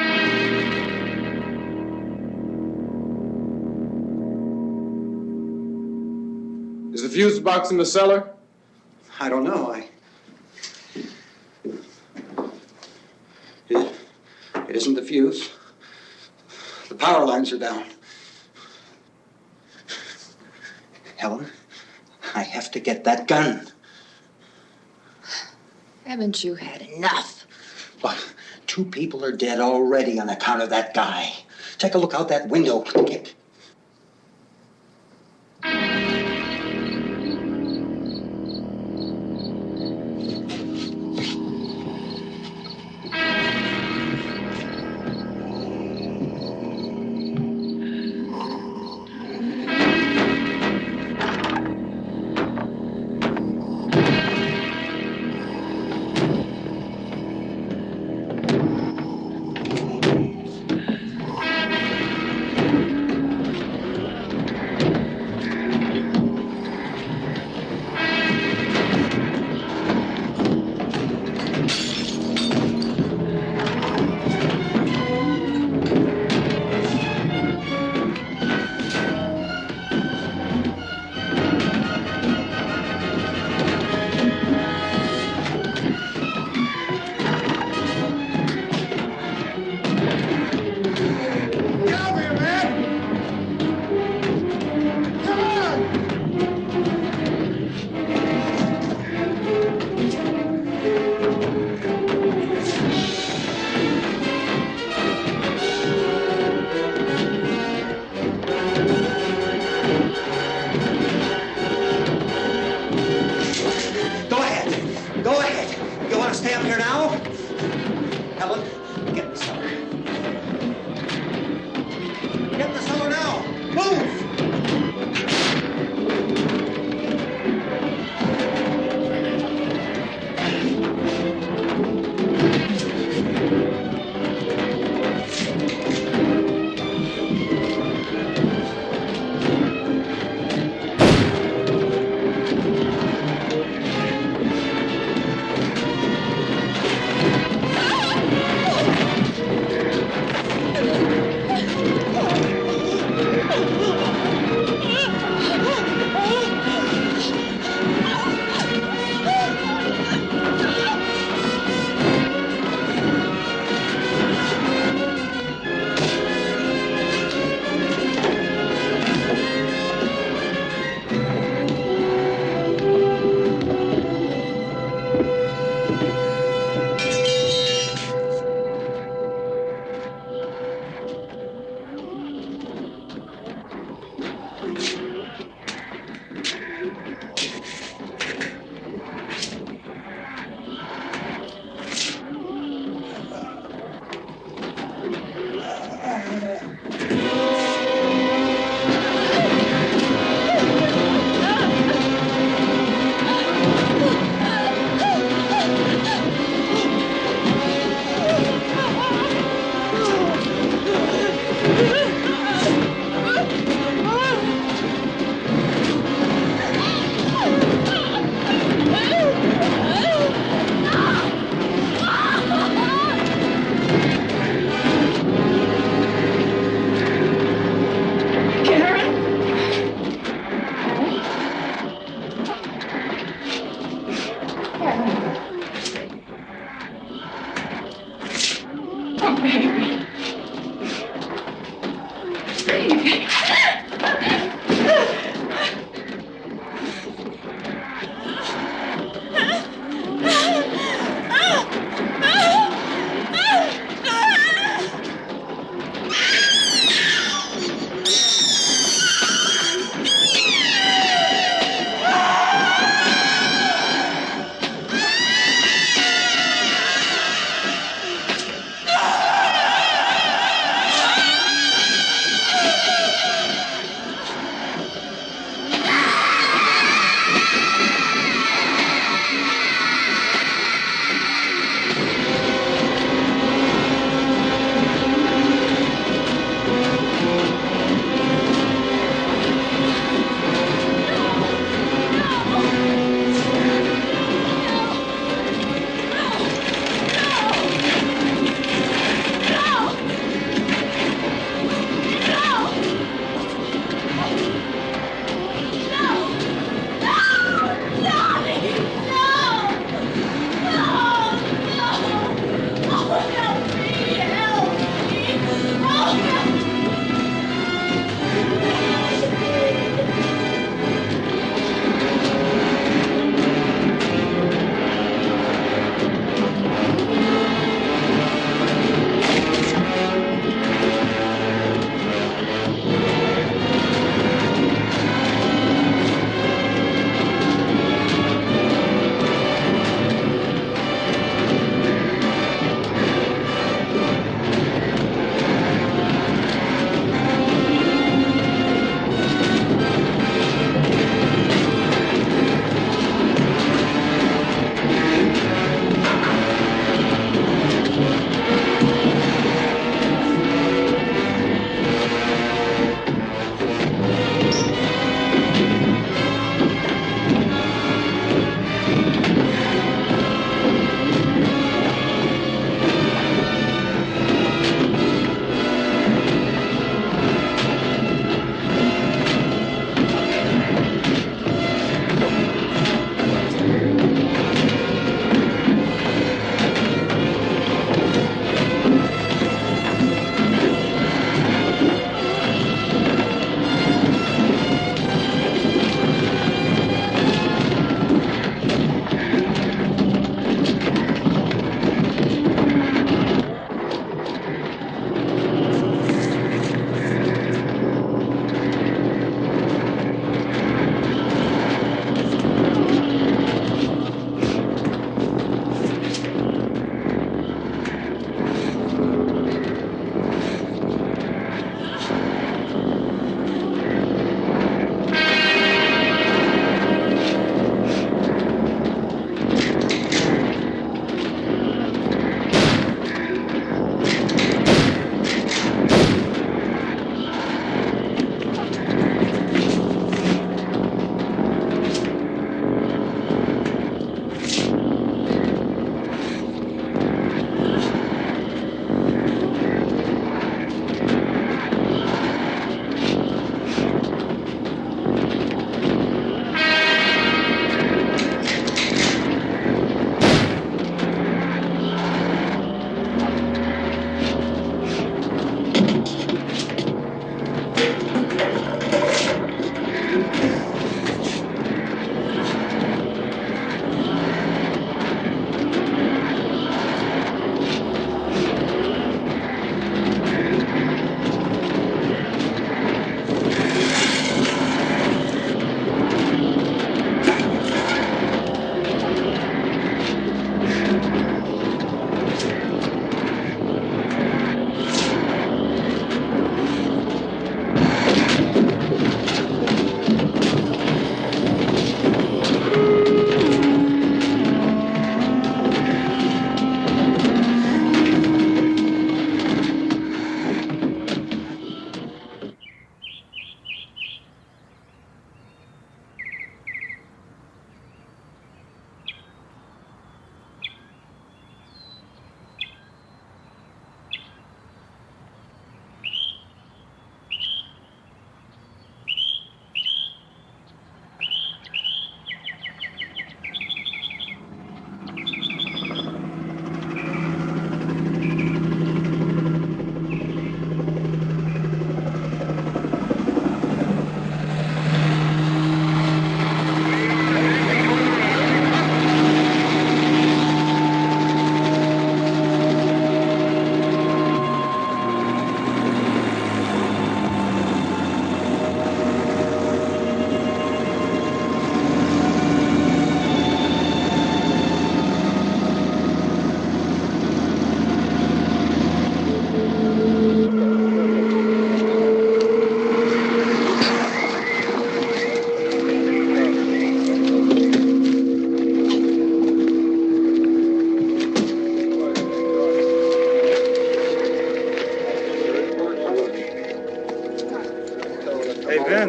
[SPEAKER 10] Is the fuse box in the cellar?
[SPEAKER 9] I don't know. It isn't the fuse. The power lines are down. Helen, I have to get that gun.
[SPEAKER 13] Haven't you had enough?
[SPEAKER 9] But 2 people are dead already on account of that guy. Take a look out that window. Get.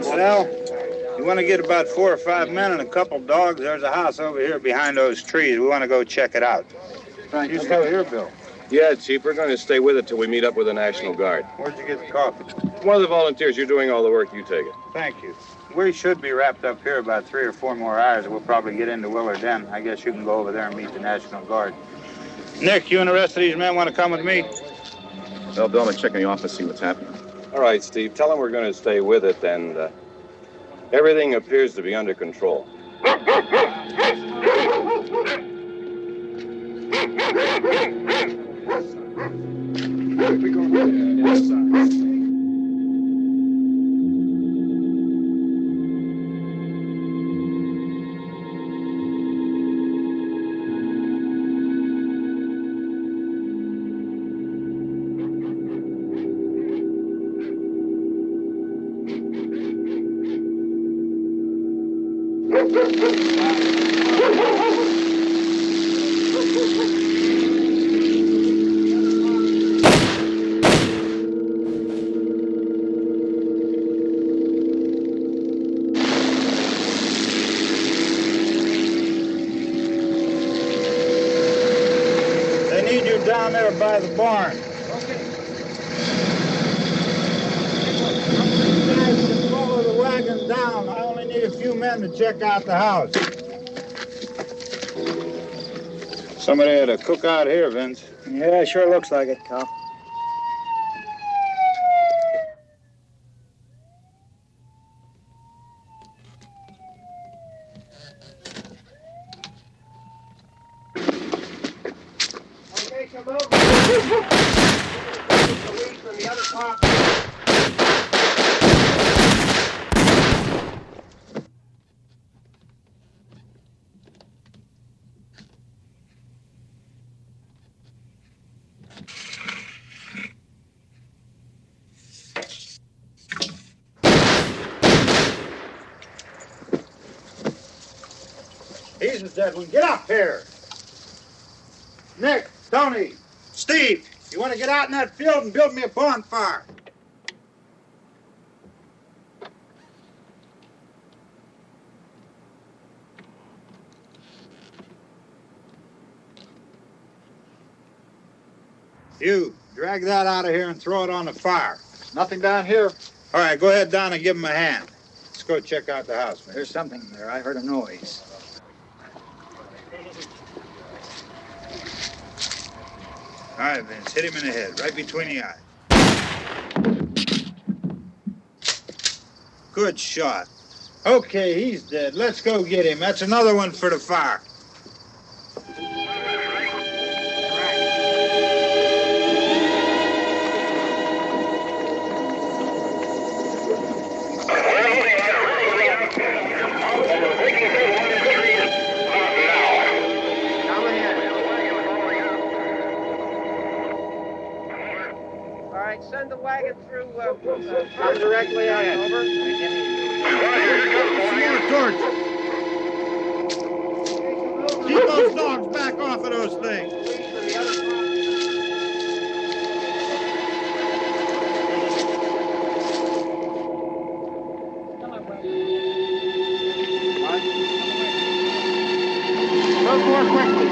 [SPEAKER 17] Well, you want to get about 4 or 5 men and a couple dogs, there's a house over here behind those trees. We want to go check it out. You still here, Bill?
[SPEAKER 19] Yeah, Chief, we're going to stay with it till we meet up with the National Guard.
[SPEAKER 17] Where'd you get the coffee?
[SPEAKER 19] One of the volunteers, you're doing all the work, you take it.
[SPEAKER 17] Thank you. We should be wrapped up here about 3 or 4 more hours. We'll probably get into Willard then. I guess you can go over there and meet the National Guard. Nick, you and the rest of these men want to come with me?
[SPEAKER 10] Well, Bill, I'm going to check in the office, see what's happening.
[SPEAKER 19] All right, Steve, tell them we're going to stay with it, and everything appears to be under control.
[SPEAKER 17] Down there by the barn. Okay. Guys can follow the wagon down. I only need a few men to check out the house. Somebody had a cookout here, Vince.
[SPEAKER 20] Yeah, sure looks like it, Cop.
[SPEAKER 17] He's the dead one. Get up here. Nick, Tony, Steve, you want to get out in that field and build me a bonfire? You, drag that out of here and throw it on the fire.
[SPEAKER 20] Nothing down here.
[SPEAKER 17] All right, go ahead down and give him a hand. Let's go check out the house, man.
[SPEAKER 20] There's something there. I heard a noise.
[SPEAKER 17] All right, Vince, hit him in the head, right between the eyes. Good shot. Okay, he's dead. Let's go get him. That's another one for the fire.
[SPEAKER 6] Send the wagon through, come directly out, over.
[SPEAKER 17] More torch. Keep those dogs back off of those things.
[SPEAKER 6] Move more quickly.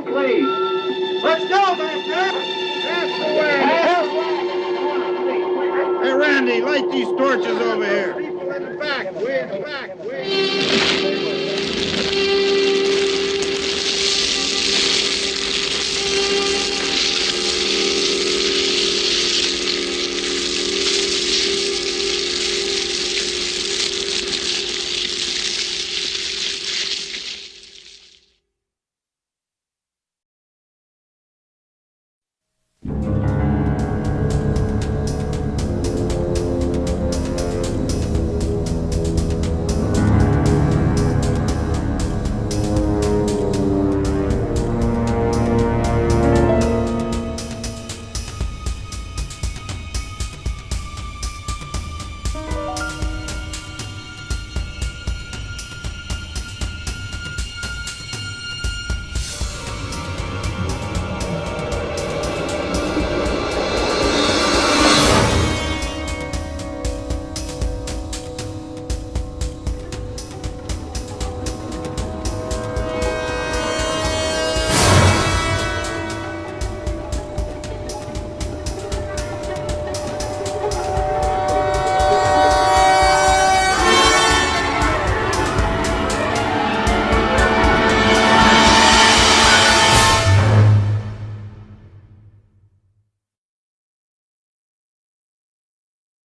[SPEAKER 5] Please. Let's go, back there. That's the way.
[SPEAKER 17] Hey, Randy, light these torches over here.
[SPEAKER 6] People in the back, way in the back.